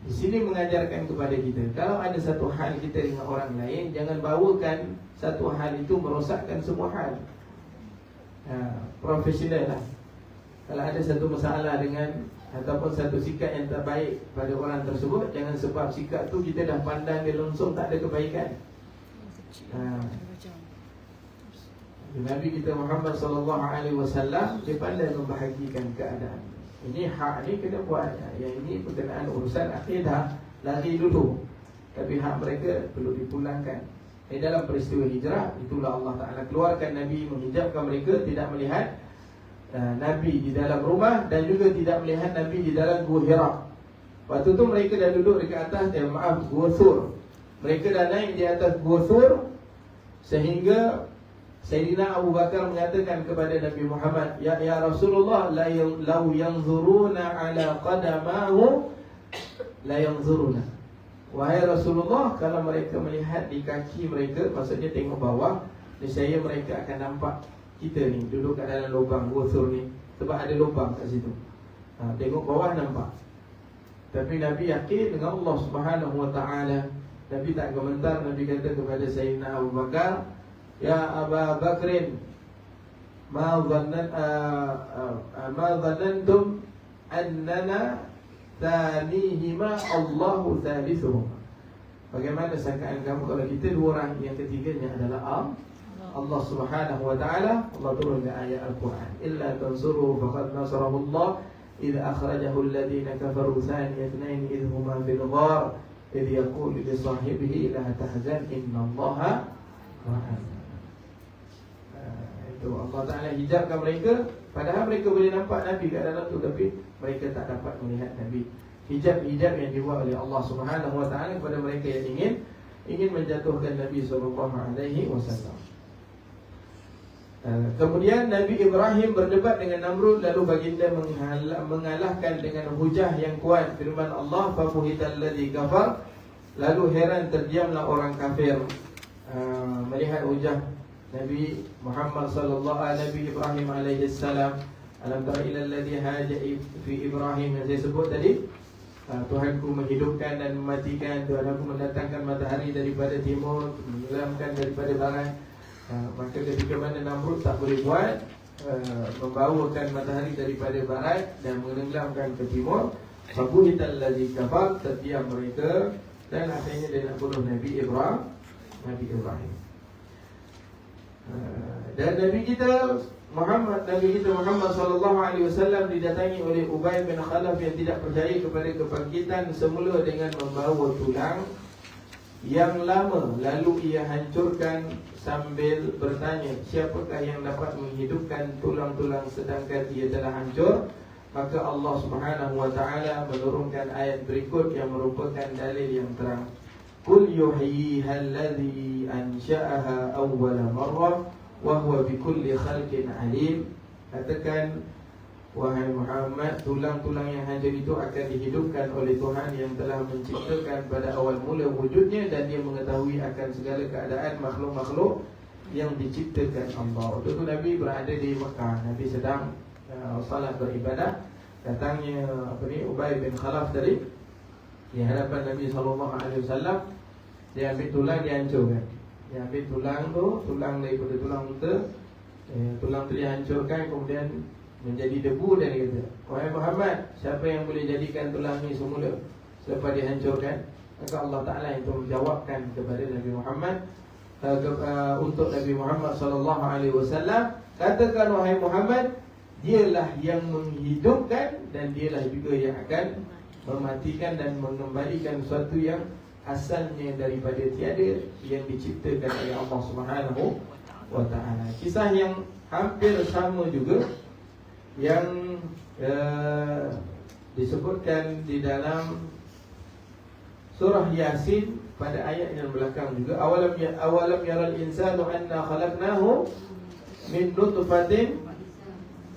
Di sini mengajarkan kepada kita, kalau ada satu hal kita dengan orang lain, jangan bawakan satu hal itu merosakkan semua hal. Profesional lah. Kalau ada satu masalah dengan ataupun satu sikap yang tak baik pada orang tersebut, jangan sebab sikap tu kita dah pandang dia langsung tak ada kebaikan. Nabi kita Muhammad SAW, dia pandai membahagikan keadaan. Ini hak ni kena buat. Yang ini berkenaan urusan akidah, lari dulu. Tapi hak mereka perlu dipulangkan. Dalam peristiwa hijrah, itulah Allah Ta'ala keluarkan Nabi, menghijabkan mereka, tidak melihat Nabi di dalam rumah, dan juga tidak melihat Nabi di dalam Gua Hira. Waktu tu mereka dah duduk dekat atas, Gua Thur. Mereka dah naik di atas Gua Thur, sehingga Sayyidina Abu Bakar mengatakan kepada Nabi Muhammad, Ya Rasulullah, lau yanzuruna ala qadamahu la yanzuruna. Wahai Rasulullah, kalau mereka melihat di kaki mereka, maksudnya tengok bawah, nescaya mereka akan nampak kita ni duduk kat dalam lubang Gua Thur ni, sebab ada lubang kat situ. Tengok bawah nampak. Tapi Nabi yakin dengan Allah Subhanahu Wa Taala. Nabi tak komentar. Nabi kata kepada Sayyidina Abu Bakar, Ya Aba Bakrin, ma dhanantum annana thanihima Allahu thalithuhum. Bagaimana sangkaan kamu kalau kita dua orang, yang ketiganya adalah Allah Subhanahu Wa Taala? Allah turunkan ayat Al-Quran, illa tansuruhu faqad nasarahu Allah idh akhrajahu alladhina kafaru thaniya ithnain idh huma fil ghar idh yaqulu li sahibihi la tahzan inna Allaha ma'ana. Allah Ta'ala hijabkan mereka, padahal mereka boleh nampak Nabi kat dalam tu, tapi mereka tak dapat melihat Nabi. Hijab-hijab yang dibuat oleh Allah Subhanahu Wa Ta'ala kepada mereka yang ingin menjatuhkan Nabi SAW. Kemudian Nabi Ibrahim berdebat dengan Namrud, lalu baginda mengalahkan dengan hujah yang kuat. Firman Allah, fabuhital ladzi kafar, lalu heran terdiamlah orang kafir melihat hujah Nabi Muhammad Nabi Ibrahim alaihi salam. Alam tara ila alladhi haja fi Ibrahim, yang saya sebut tadi, Tuhanku menghidupkan dan mematikan, Tuhanku mendatangkan matahari daripada timur, menenggelamkan daripada barat. Maka ketika mana Namrud tak boleh buat, membawakan matahari daripada barat dan menenggelamkan ke timur, fabuhital ladzi kafar, terdiam mereka, dan akhirnya dia nak bunuh Nabi Ibrahim. Dan Nabi kita Muhammad SAW didatangi oleh Ubay bin Khalaf yang tidak percaya kepada kebangkitan, semula dengan membawa tulang yang lama, lalu ia hancurkan sambil bertanya, siapakah yang dapat menghidupkan tulang-tulang sedangkan ia telah hancur? Maka Allah Subhanahu Wa Taala menurunkan ayat berikut yang merupakan dalil yang terang. Qul yuhyiha alladhi ansha'aha awwala marrah wa huwa bikulli khalqin alim. Katakan, wahai Muhammad, tulang-tulang yang hancur itu akan dihidupkan oleh Tuhan yang telah menciptakan pada awal mula wujudnya, dan dia mengetahui akan segala keadaan makhluk-makhluk yang diciptakan Allah. Waktu itu Nabi berada di Mekah. Nabi sedang salat beribadah. Datangnya Ubay bin Khalaf tadi di hadapan Nabi SAW. Dia ambil tulang, dia hancurkan. Dia ambil tulang tu, tulang daripada tulang unta, tulang tu dia hancurkan, kemudian menjadi debu, dan dia kata, wahai Muhammad, siapa yang boleh jadikan tulang ni semula selepas dihancurkan? Maka Allah Ta'ala itu menjawabkan kepada Nabi Muhammad, untuk Nabi Muhammad SAW, katakan wahai Muhammad, dialah yang menghidupkan dan dialah juga yang akan mematikan dan mengembalikan sesuatu yang asalnya daripada tiada, yang diciptakan oleh Allah Subhanahu Wa Ta'ala. Kisah yang hampir sama juga yang disebutkan di dalam surah Yasin pada ayat yang belakang juga. Awalam yaral insanu anna khalaqnahu min nutfatin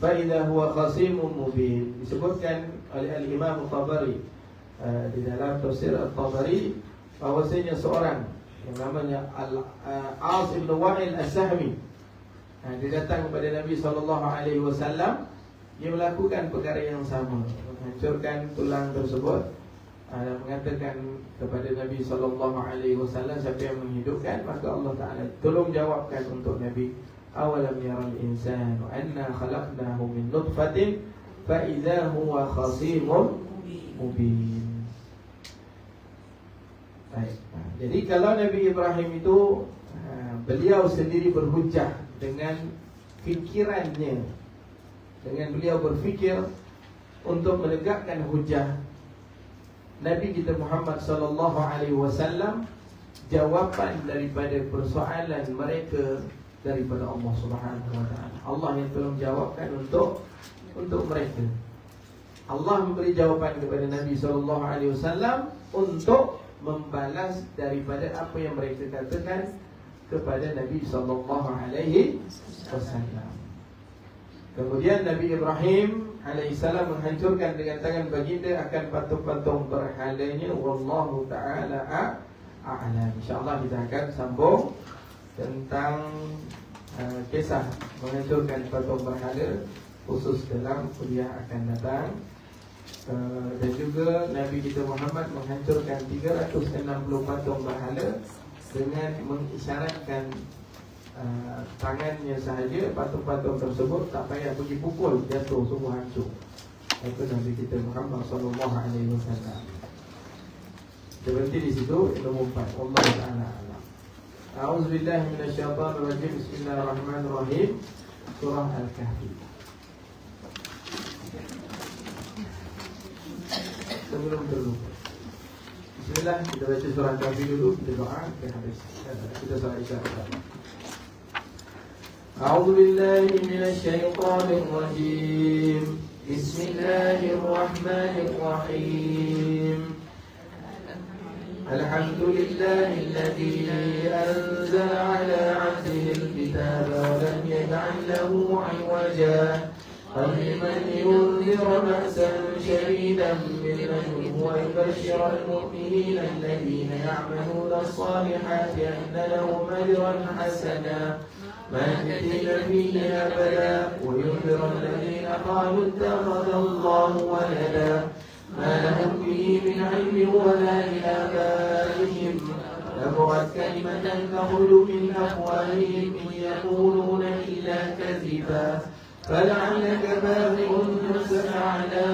fa idza huwa khasimun mubin. Disebutkan oleh Al-Imam Tabari di dalam tafsir Al-Tabari bahwasanya seorang yang namanya Al-As bin Wa'il As-Sahmi, dia datang kepada Nabi SAW. Dia melakukan perkara yang sama, menghancurkan tulang tersebut, mengatakan kepada Nabi SAW, siapa yang menghidupkan, maka Allah Ta'ala tolong jawabkan untuk Nabi, awalam yaral insanu anna khalaqnahu min nutfatin fa idza huwa khasimun mubin. Baik. Jadi kalau Nabi Ibrahim itu beliau sendiri berhujah dengan fikirannya, dengan beliau berfikir untuk menegakkan hujah, Nabi kita Muhammad sallallahu alaihi wasallam jawapan daripada persoalan mereka daripada Allah Subhanahu wa taala. Allah yang tolong jawabkan untuk mereka. Allah memberi jawapan kepada Nabi sallallahu alaihi wasallam untuk membalas daripada apa yang mereka katakan kepada Nabi sallallahu alaihi wasallam. Kemudian Nabi Ibrahim alaihissalam menghancurkan dengan tangan baginda akan patung-patung berhalanya. Wallahu ta'ala a'lam. InsyaAllah kita akan sambung tentang kisah menghancurkan patung berhala khusus dalam kuliah akan datang. Dan juga Nabi kita Muhammad menghancurkan 360 patung berhala dengan mengisyaratkan tangannya sahaja, patung-patung tersebut tak payah pergi pukul, jatuh semua hancur. Itu Nabi kita Muhammad sallallahu alaihi wasallam. Berhenti di situ, nombor 4. Allah Ta'ala a'lam. A'udzubillahi minasyaitonir rajim. Bismillahirrahmanirrahim. Surah Al-Kahfi. Sebelum terlupa, bismillah, kita baca surah Al-Kahfi dulu, kita doa, kita habis. Kita salat isya. أعوذ بالله من الشيطان الرجيم. بسم الله الرحمن الرحيم. الحمد لله الذي أنزل على عبده الكتاب ولم يجعل له عوجا قيما لينذر بأسا شديدا من لدنه ويبشر المؤمنين الذين يعملون الصالحات أن لهم أجرا حسنا ماكثين فيه أبدا وينذر الذين قالوا اتخذ الله ولدا ما لهم به من علم ولا لآبائهم كبرت كلمة تخرج من أفواههم إن يقولون إلا كذبا فلعلك باغع نفسك على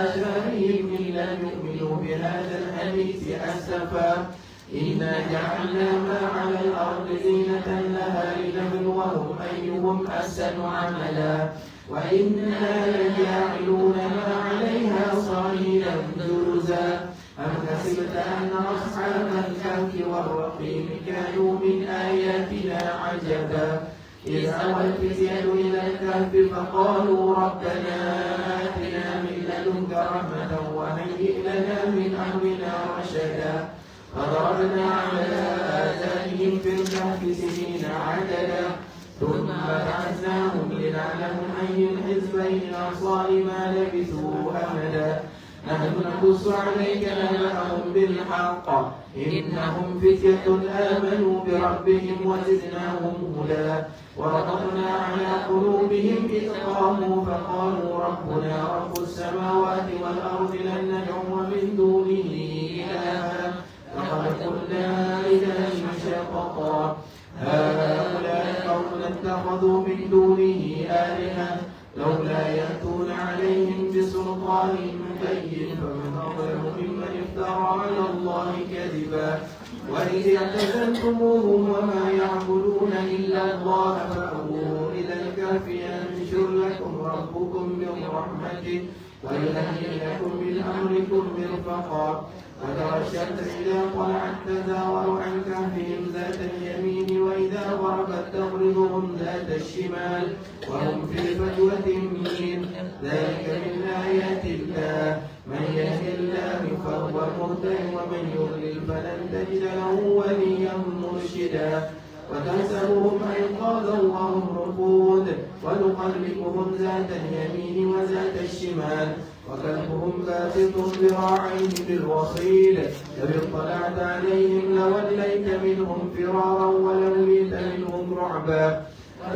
آثارهم إن لم يؤمنوا بهذا الحديث أسفا إنا جعلنا ما على الأرض زينة لها لنبلوهم أيهم أحسن عملا وإنا لجاعلون ما عليها صعيدا جرزا أم حسبت أن أصحاب الكهف والرقيم كانوا من آياتنا عجبا إذ أوى الفتية إلى الكهف فقالوا ربنا آتنا من لدنك رحمة وهيئ لنا من أمرنا رشدا فضربنا على آذانهم في الكهف سنين عددا ثم بعثناهم لنعلم أي الحزبين أحصى لما لبثوا أمدا نحن نقص عليك نبأهم بالحق إنهم فتية آمنوا بربهم وزدناهم هدى وربطنا على قلوبهم إذ قاموا فقالوا ربنا رب السماوات والأرض لن ندعو من دونه إلها لقد قلنا إذا شططا هؤلاء قوم اتخذوا من دونه آلهة لولا يأتون عليهم بسلطان بين فمن أظلم ممن افترى على الله كذبا وإذ اعتزلتموهم وما يعبدون إلا الله فأووا إلى الكهف ينشر لكم ربكم من رحمته ويهيئ لكم من أمركم مرفقا وترى الشمس إذا طلعت تزاور عن كهفهم ذات اليمين وإذا غربت تغرضهم ذات الشمال وهم في فجوة منه ذلك من آيات الله من يهد الله فهو مهتد ومن يضلل فلن تجد له وليا مرشدا وتحسبهم أيقاظا وهم رقود ونقلبهم ذات اليمين وذات الشمال وكلبهم باسط ذراعيه بالوصيد لو اطلعت عليهم لوليت منهم فرارا ولوليت منهم رعبا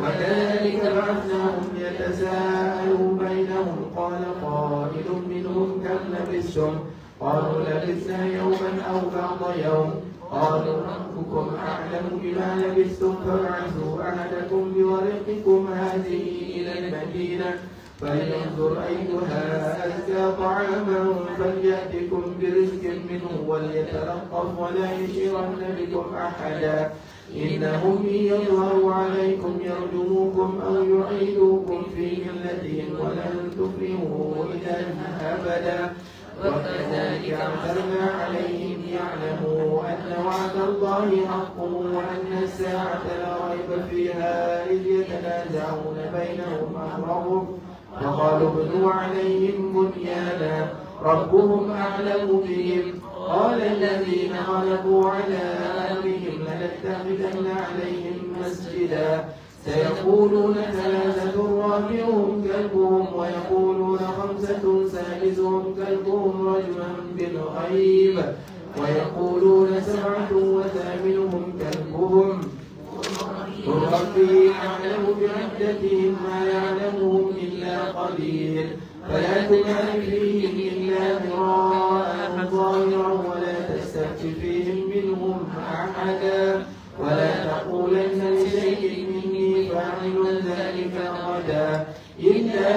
وكذلك بعثناهم يتساءلوا بينهم قال قائل منهم كم لبثتم قالوا لبثنا يوما أو بعض يوم قالوا ربكم أعلم بما لبثتم فابعثوا أحدكم بورقكم هذه إلى المدينة فلينظر أيها أزكى طعاما فليأتكم برزق منه وليتلطف ولا يشعرن بكم أحدا إنهم إن يظهروا عليكم يرجموكم أو يعيدوكم في ملتهم ولن تفلحوا إذا أبدا وكذلك أنزلنا عليهم ليعلموا أن وعد الله حق وأن الساعة لا ريب فيها إذ يتنازعون بينهم أمرهم وقالوا ابنوا عليهم بنيانا ربهم أعلم بهم قال الذين غلبوا على أمرهم لنتخذن عليهم مسجدا سيقولون ثلاثة رابعهم كلبهم ويقولون خمسة سادسهم كلبهم رجما بالغيب ويقولون سبعة وثامنهم كلبهم قل ربي أعلم بعدتهم ما يعلمهم إلا قليل فلا تمار فيهم إلا مراء ظاهرا ولا تستفت فيهم منهم أحدا ولا تقولن لشيء إني فاعل ذلك غدا إلا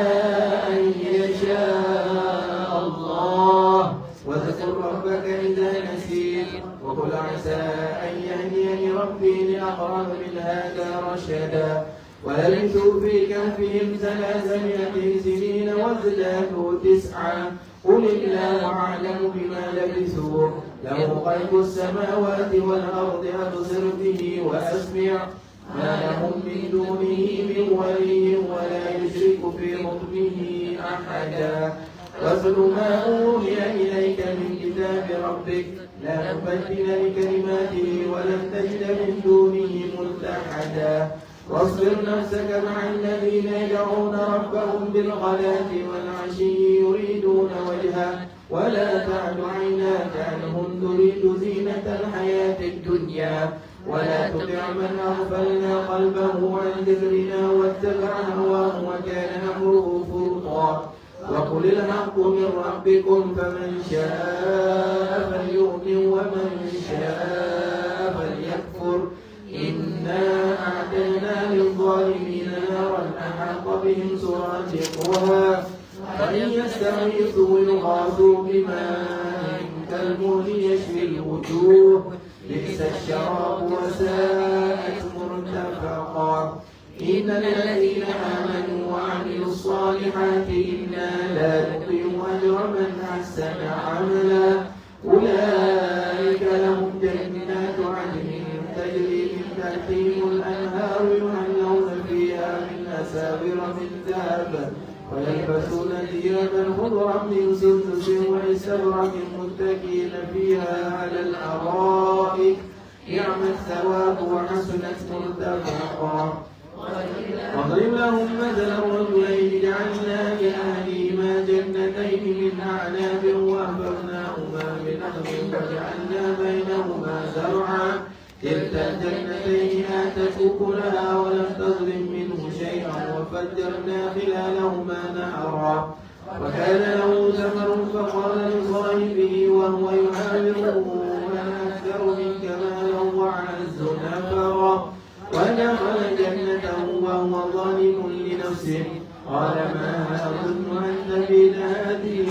أن يشاء الله واذكر ربك إذا نسيت وقل عسى أن يهديني ربي لأقرب من هذا رشدا ولبثوا في كهفهم 300 سنين وازدادوا 9 قل الله أعلم بما لبثوا له غيب السماوات والأرض أبصر به وأسمع ما لهم من دونه من ولي ولا يشرك في حكمه أحدا واتل ما أوحي إليك من كتاب ربك لا مبدل لكلماته ولن تجد من دونه ملتحدا واصبر نفسك مع الذين يدعون ربهم بالغداة والعشي يريدون وجهه ولا تعد عيناك عنهم تريد زينة الحياة الدنيا ولا تطع من أغفلنا قلبه عن ذكرنا واتبع هواه وكان أمره فرطا وقل الحق من ربكم فمن شاء فليؤمن ومن شاء فليكفر إنا أعتدنا للظالمين نارا أحاط بهم سرادقها وإن يستغيثوا يغاثوا بماء كالمهل يشفي الوجوه بئس الشراب وساءت مرتفقا إن الذين آمنوا وعملوا الصالحات إنا لا نضيع أجر من أحسن عملا أولئك لهم جنات عدن تجري من تحتهم الأنهار يحلون فيها من أساور من ذهب ويلبسون ثيابا خضرا من سندس واستبرق متكئين فيها على الأرائك نعم الثواب وحسنت مرتفقا واضرب لهم مثلا رجلين جعلنا لأهلهما جنتين من أعناب وأنبتناهما بنخل وجعلنا بينهما زرعا كلتا الجنتين آتت أكلها ولم تظلم منه شيئا وفجرنا خلالهما نهرا وكان له ثمر فقال لصاحبه وهو يحاوره أنا أكثر منك مالا وأعز نفرا ودخل جنته وهو ظالم لنفسه قال ما أظن أن تبيد هذه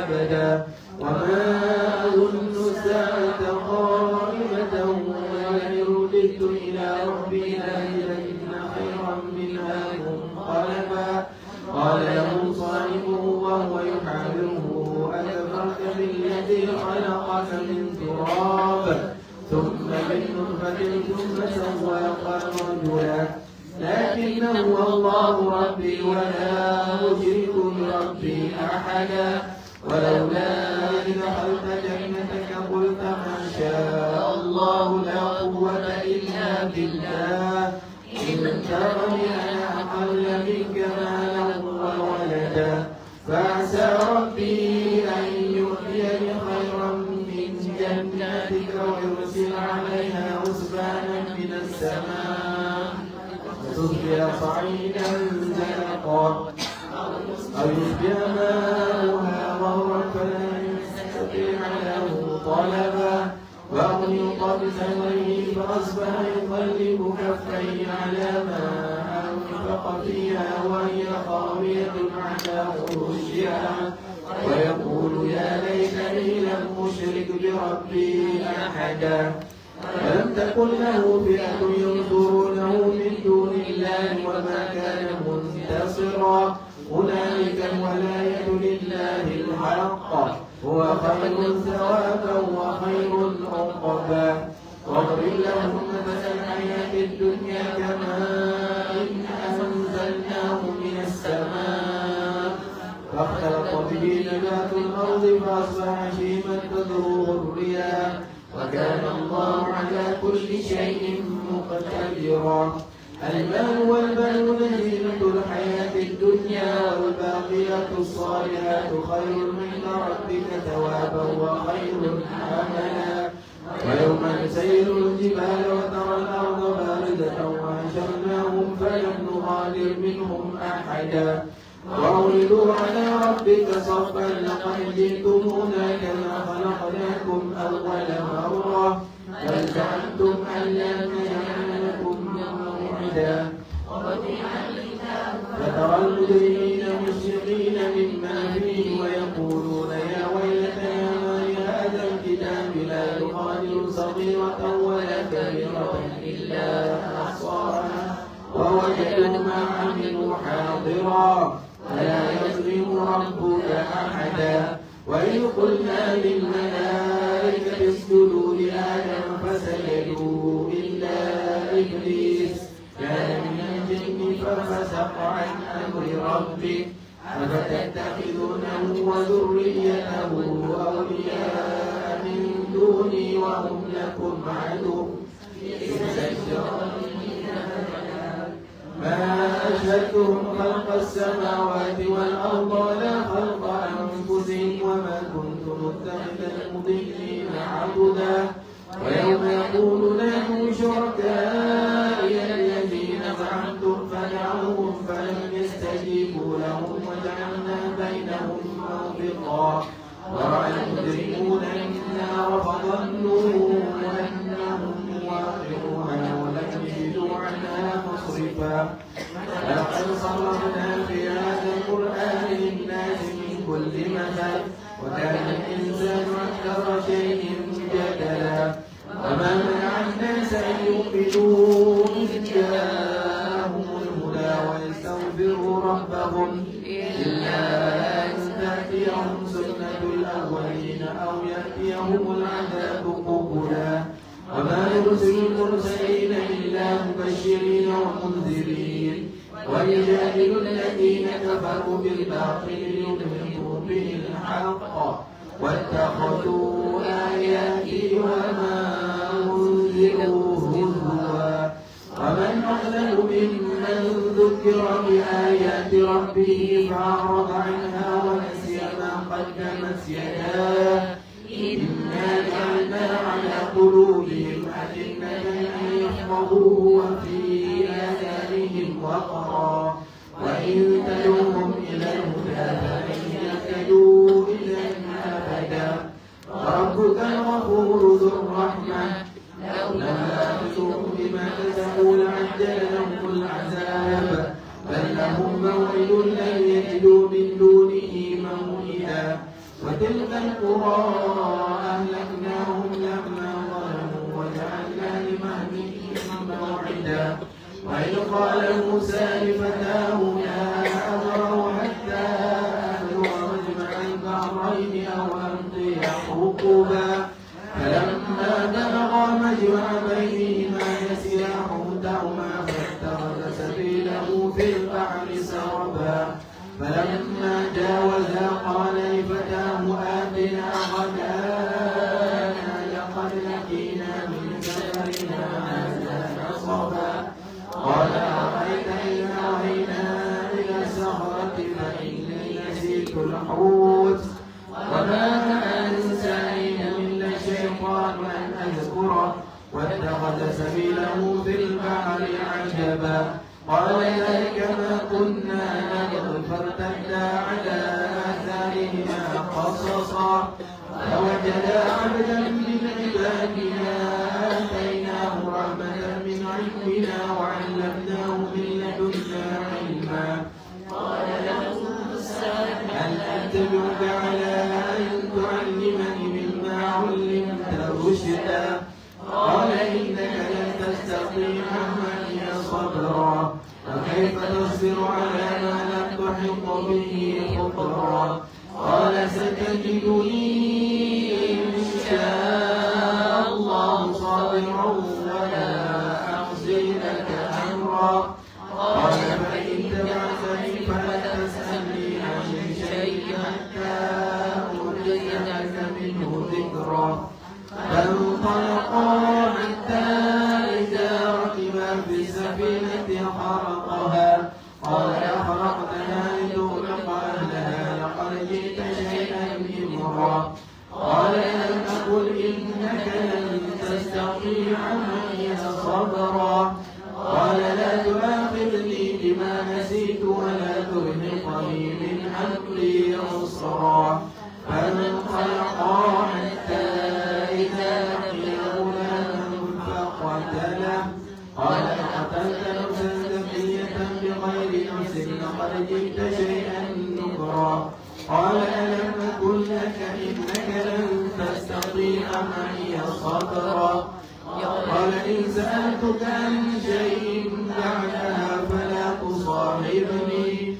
أبدا وما أظن الساعة قائمة ولئن رددت إلى ربي لأجدن خيرا منها منقلبا قال له صاحبه وهو يحاوره أكفرت بالذي خلقك من تراب ثم من نطفة ثم سواك رجلا لكنه الله ربي ولا أشرك بربي أحدا ولولا إذ دخلت جنتك قلت ما شاء الله لا قوة إلا بالله إن ترني أنا أقل منك مالا وولدا فعسى ربي أن يؤتيني خيرا من جناتك ويرسل عليها حسبانا من السماء وتصبح صعيدا زلقا أو يصبح ماؤها غورا فلا يستطيع علاه طلبا وأغني طبسيه فأصبح يقلب كفيه على ما أنفق فيها وهي خاوية على عروشها ويقول يا ليتني لم أشرك بربي أحدا ولم تكن له فئة ينصرونه من دون الله وما كان منتصرا هنالك الولاية لله الحق هو خير ثوابا وخير عقبا واضرب لهم مثل الحياة الدنيا كماء أنزلناه من السماء فاختلط به نبات الأرض فأصبح هشيما تذروه الرياح وكان الله على كل شيء مقتدرا المال والبنون زينة الحياة الدنيا والباقيات الصالحات خير عند ربك ثوابا وخير أملا ويوم نسير الجبال وترى الأرض باردة وحشرناهم فلم نغادر منهم أحدا وعرضوا على ربك صفا لقد جئتمونا كما خلقناكم أول مرة بل زعمتم أن لن نجعل لكم موعدا فترى المجرمين مشفقين مما فيه ويقولون يا ويلتنا ما لهذا الكتاب لا يغادر صغيرة ولا كبيرة إلا أحصاها ووجدوا ما عملوا حاضرا فلا يظلم ربك أحدا وإذ قلنا للملائكة اسجدوا لآدم فسجدوا إلا إبليس كان من الجن ففسق عن أمر ربه أفتتخذونه وذريته أولياء من دوني وهم لكم عدو ما أشهدتهم خلق السماوات والأرض ولا خلق أنفسهم وما كنت متخذ المضلين عضدا ويوم يقول لهم شركائي الذين زعمتم فدعوهم فلم يستجيبوا لهم وجعلنا بينهم موبقا ورأى المجرمون النار فظنوا أنهم واقعوها ولم يجدوا عنها مصرفا لقد صرفنا في هذا القرآن للناس من كل مثل وكان الإنسان أكثر شيء جدلا وما منع الناس أن يؤمنوا إذ جاءهم الهدى ويستغفروا ربهم إلا أن تأتيهم سنة الأولين أو يأتيهم العذاب قبلا وما نرسل المرسلين إلا مبشرين ومنذرين ويجادل الذين كفروا بالباطل ليدحضوا به الحق واتخذوا آياتي وما أنذروا هزوا ومن أظلم ممن ذكر بآيات ربه فأعرض عنها ونسي ما قدمت يداه إنا جعلنا على قلوبهم أكنة أن يفقهوه وفي آذانهم وقرا وإن تدعوهم إلى الهدى فلن يهتدوا إذا أبدا وربك الغفور ذو الرحمة لولا أخذهم بما كسبوا لعجل لهم العذاب بل لهم موعد لن يجدوا من دونه موئلا وتلك القرى أهلكناهم لما ظلموا وجعلنا لمهلكهم موعدا وإذ قال موسى لفتاه لا أبرح حتى أبلغ مجمع البحرين أو أمضي حقوبا فلما بلغا مجمع بينهما نسيا حوتهما فاتخذ سبيله في البحر سربا فلما جاوزا قال لفتاه آتنا غداءنا لقد لقينا من سفرنا هذا نصبا قال أرأيت إذ أوينا إلى الصخرة فإني نسيت الحوت وما أنسانيه إلا الشيطان أن أذكره واتخذ سبيله في البحر عجبا قال ذلك ما كنا نبغي فارتدا على آثارهما قصصا فوجدا وجدا عبدا من عبادنا آتيناه رحمة من عندنا وعلمناه من لدنا علما. قال له موسى هل أتبعك على أن تعلمني مما علمت رشدا؟ قال إنك لن تستطيع معي صبرا وكيف تصبر على ما لم تحط به خبرا؟ قال ستجدني إن شاء الله صابرا ولا أعصي لك أمرا. قال فإن اتبعتني فلا تسألني عن شيء حتى أحدث لك منه ذكرا. فانطلقا حتى إذا ركبا في السفينة خرقها قال أخرقتها لتغرق أهلها لقد جئت شيئا إمرا. قال ألم أقل إنك لن تستطيع معي صبرا؟ قال لا تؤاخذني بما نسيت ولا ترهقني من أمري عسرا. فانطلقا حتى إذا لقي غلاما فقتله قال أقتلت نفسا زكية بغير نفس لقد جئت شيئا نكرا. قال ألم أقل لك إنك لن تستطيع معي صبرا؟ قال إن سألتك عن شيء بعدها فلا تصاحبني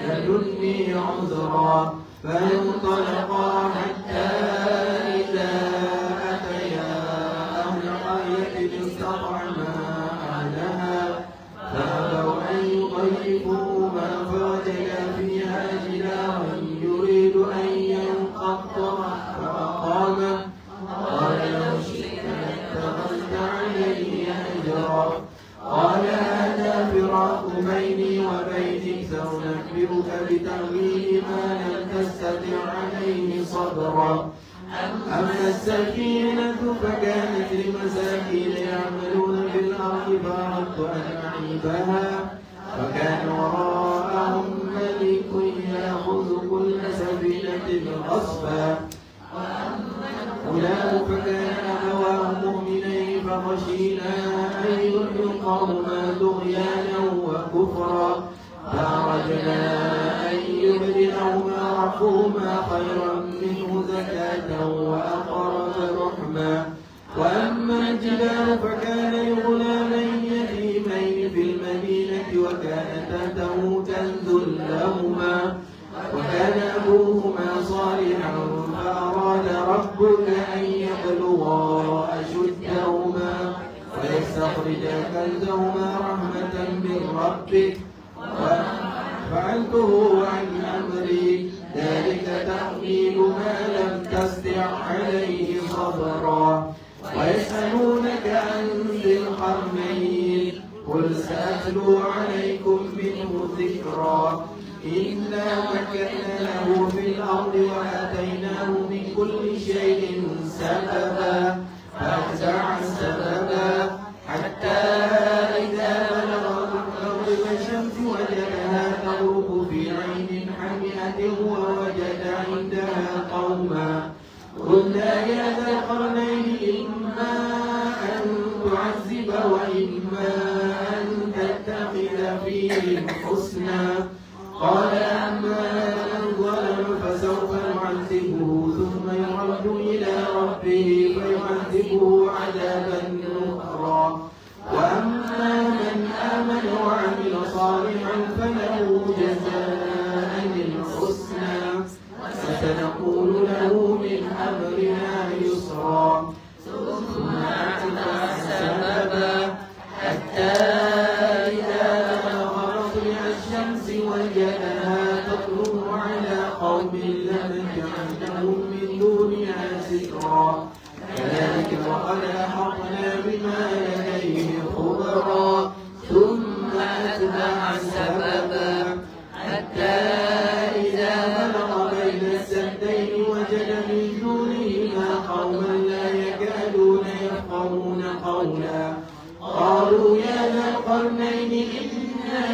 لدني عذرا. فانطلقا حتى إذا أتيا أهل قرية استطعما أهلها فأبوا أن يضيفوهما فوجدا فيها جدارا يريد أن ينقض فأقامه. قال لو شئت لاتخذت عليه أجرا. قال هذا فراق بيني وبينك سأنبئك بتأويل ما لم تستطع عليه صبرا. أما السفينة فكانت لمساكين يعملون في الأرض فأردت أن أعيبها وكان وراءهم ملك يأخذ كل سفينة غصبا. غلام فكان أبواه مؤمنين فخشينا أن يرهقهما طغيانا وكفرا فأردنا أن يبدلهما ربهما خيرا منه زكاة وأقرب رحما. وأما الجبال فكان لغلامين يتيمين في المدينة وكان تحته كنز لهما وكان أبوهما صالحا فأراد ربك أن يبلغا أشدهما ويستخرجا كنزهما رحمة من ربك فعلته عن أمري ذلك تأويل ما لم تستطع عليه صبرا. ويسألونك عن ذي القرنين قل سأتلو عليكم منه ذكرا. إنا مكنا له في الأرض وآتيناه من كل شيء سببا فأتبع سببا حتى إذا بلغ مغرب الشمس وجدها تغرب في عين حمئة ووجد عندها قوما قلنا يا ذا القرنين إما أن تعذب وإما أن تتخذ فيهم حسنا. قال أما من ظلم فسوف نعذبه ثم يرد إلى ربه فيعذبه عذابا نكرا. وأما من آمن وعمل صالحا فله جزاء الحسنى وسنقول له من أمرنا يسرا. ثم أتبع سببا حتى إذا بلغ مطلع الشمس وجدها تطلع على قوم لم نجعل لهم من دونها سترا. كذلك وقد أحطنا بما لديه خبرا. ثم أتبع سببا حتى إذا بلغ بين السدين وجد من دونهما قوما لا يكادون يفقهون قولا. قالوا يا ذا القرنين إن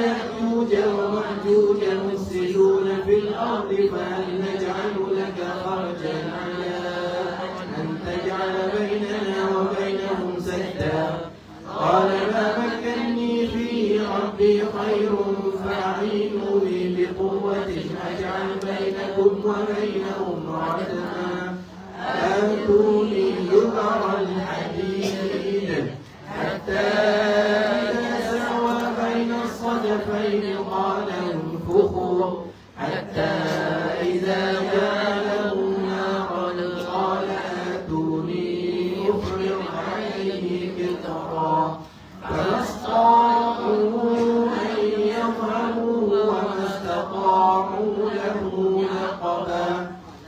يأجوج ومأجوج مفسدون في الأرض فهل نجعل لك خرجا ردما آتوني زبر الحديد حتى إذا سوى بين الصدفين قال انفخوا حتى إذا جعله نارا قال آتوني أفرغ عليه قطرا فما استطاعوا أن يظهروا وما استطاعوا له نقبا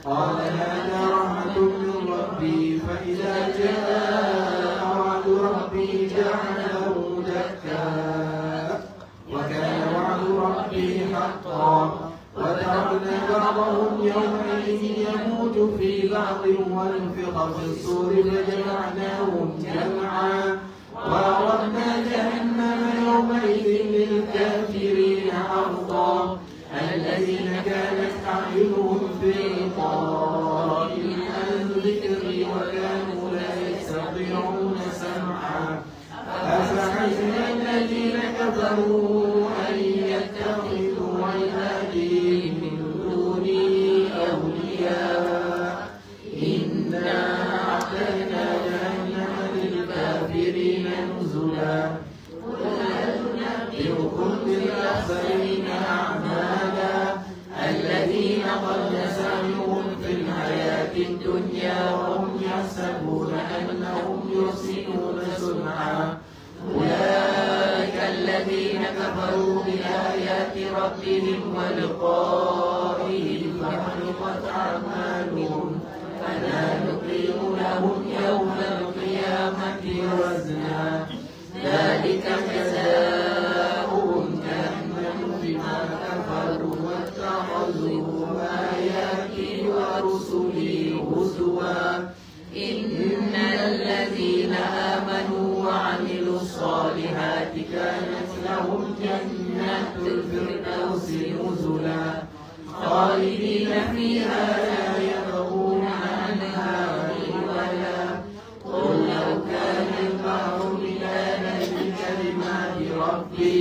قال هذا رحمة من ربي فإذا جاء وعد ربي جعله دكا وكان وعد ربي حقا وتركنا بعضهم يومئذ يموج في بعض ونفخ في الصور فجمعناهم جمعا وعرضنا جهنم يومئذ للكافرين عرضا الذين كانت أعينهم في غطاء عن ذكري وكانوا لا يستطيعون سمعا أفحسب الذين كفروا أن يتخذوا عبادي من دوني أولياء إنا أعتدنا جهنم للكافرين نزلا ننبئكم بالأخسرين أعمالا الذين ضل سعيهم في الحياة الدنيا وهم يحسبون أنهم يحسنون صنعا أولئك الذين كفروا بآيات ربهم ولقائهم فحبطت أعمالهم فلا نقيم لهم يوم القيامة وزنا ذلك جزاؤهم جهنم بما كفروا واتخذوا آياتي ورسلي هزوا إن الذين آمنوا وعملوا الصالحات كانت لهم جنات الفردوس نزلا خالدين فيها لا يبغون عنها حولا قل لو كان البحر مدادا لكلمات ربي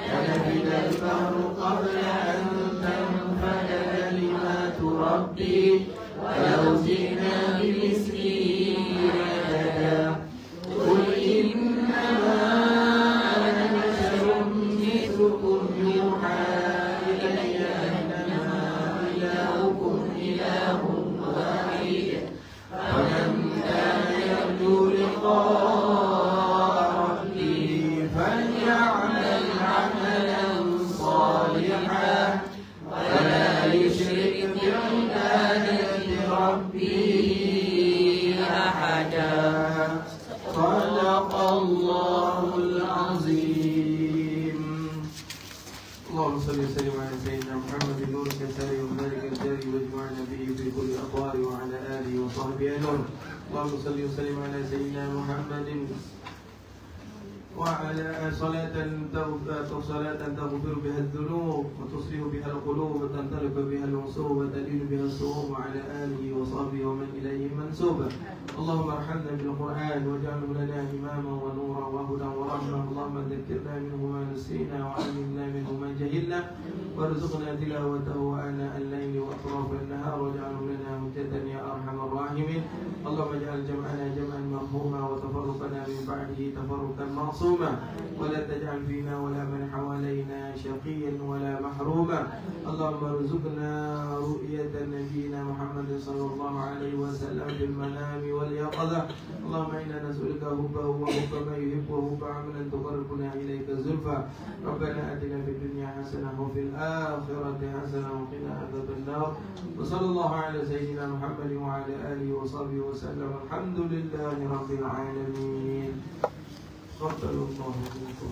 لنفد البحر قبل أن تنفد كلمات ربي ولو جئنا بمثله مددا قل إنما أنا بشر مثلكم يوحى إلي أنما إلهكم إله واحد فمن كان يرجو لقاء ربه فليعمل عملا صالحا ولا يشرك بعبادة ربه أحدا صدق الله العظيم. اللهم صل وسلم على سيدنا محمد نور الكساري ومالك الجاري واجمعنا به في كل أقوال وعلى آله وصحبه أجمعين. اللهم صل وسلم على سيدنا محمد وعلى صلاة تغفر بها الذنوب وتصلح بها القلوب وتنطلق بها العصوب وتلين بها الصعوب وعلى آله وصحبه ومن إليه منسوبا. اللهم ارحمنا بالقرآن واجعله لنا إماما ونورا وهدى ورحمة. اللهم ذكرنا منه ما نسينا وعلمنا منه ما جهلنا وارزقنا تلاوته آناء الليل وأطراف النهار واجعله لنا حجة يا أرحم الراحمين. اللهم اجعل جمعنا جمعا مرحوما وتفرقنا من بعده تفرقا معصوما ولا تجعل فينا ولا من حوالينا شقيا ولا محروما. اللهم ارزقنا رؤية نبينا محمد صلى الله عليه وسلم في المنام واليقظة. اللهم إنا نسألك حبه وحب ما يحب وحب عملا تقربنا إليك زلفى. ربنا آتنا في الدنيا حسنة وفي الآخرة حسنة وقنا عذاب النار. وصلى الله على سيدنا محمد وعلى آله وصحبه وسلم. الحمد لله رب العالمين. قبل الله منكم.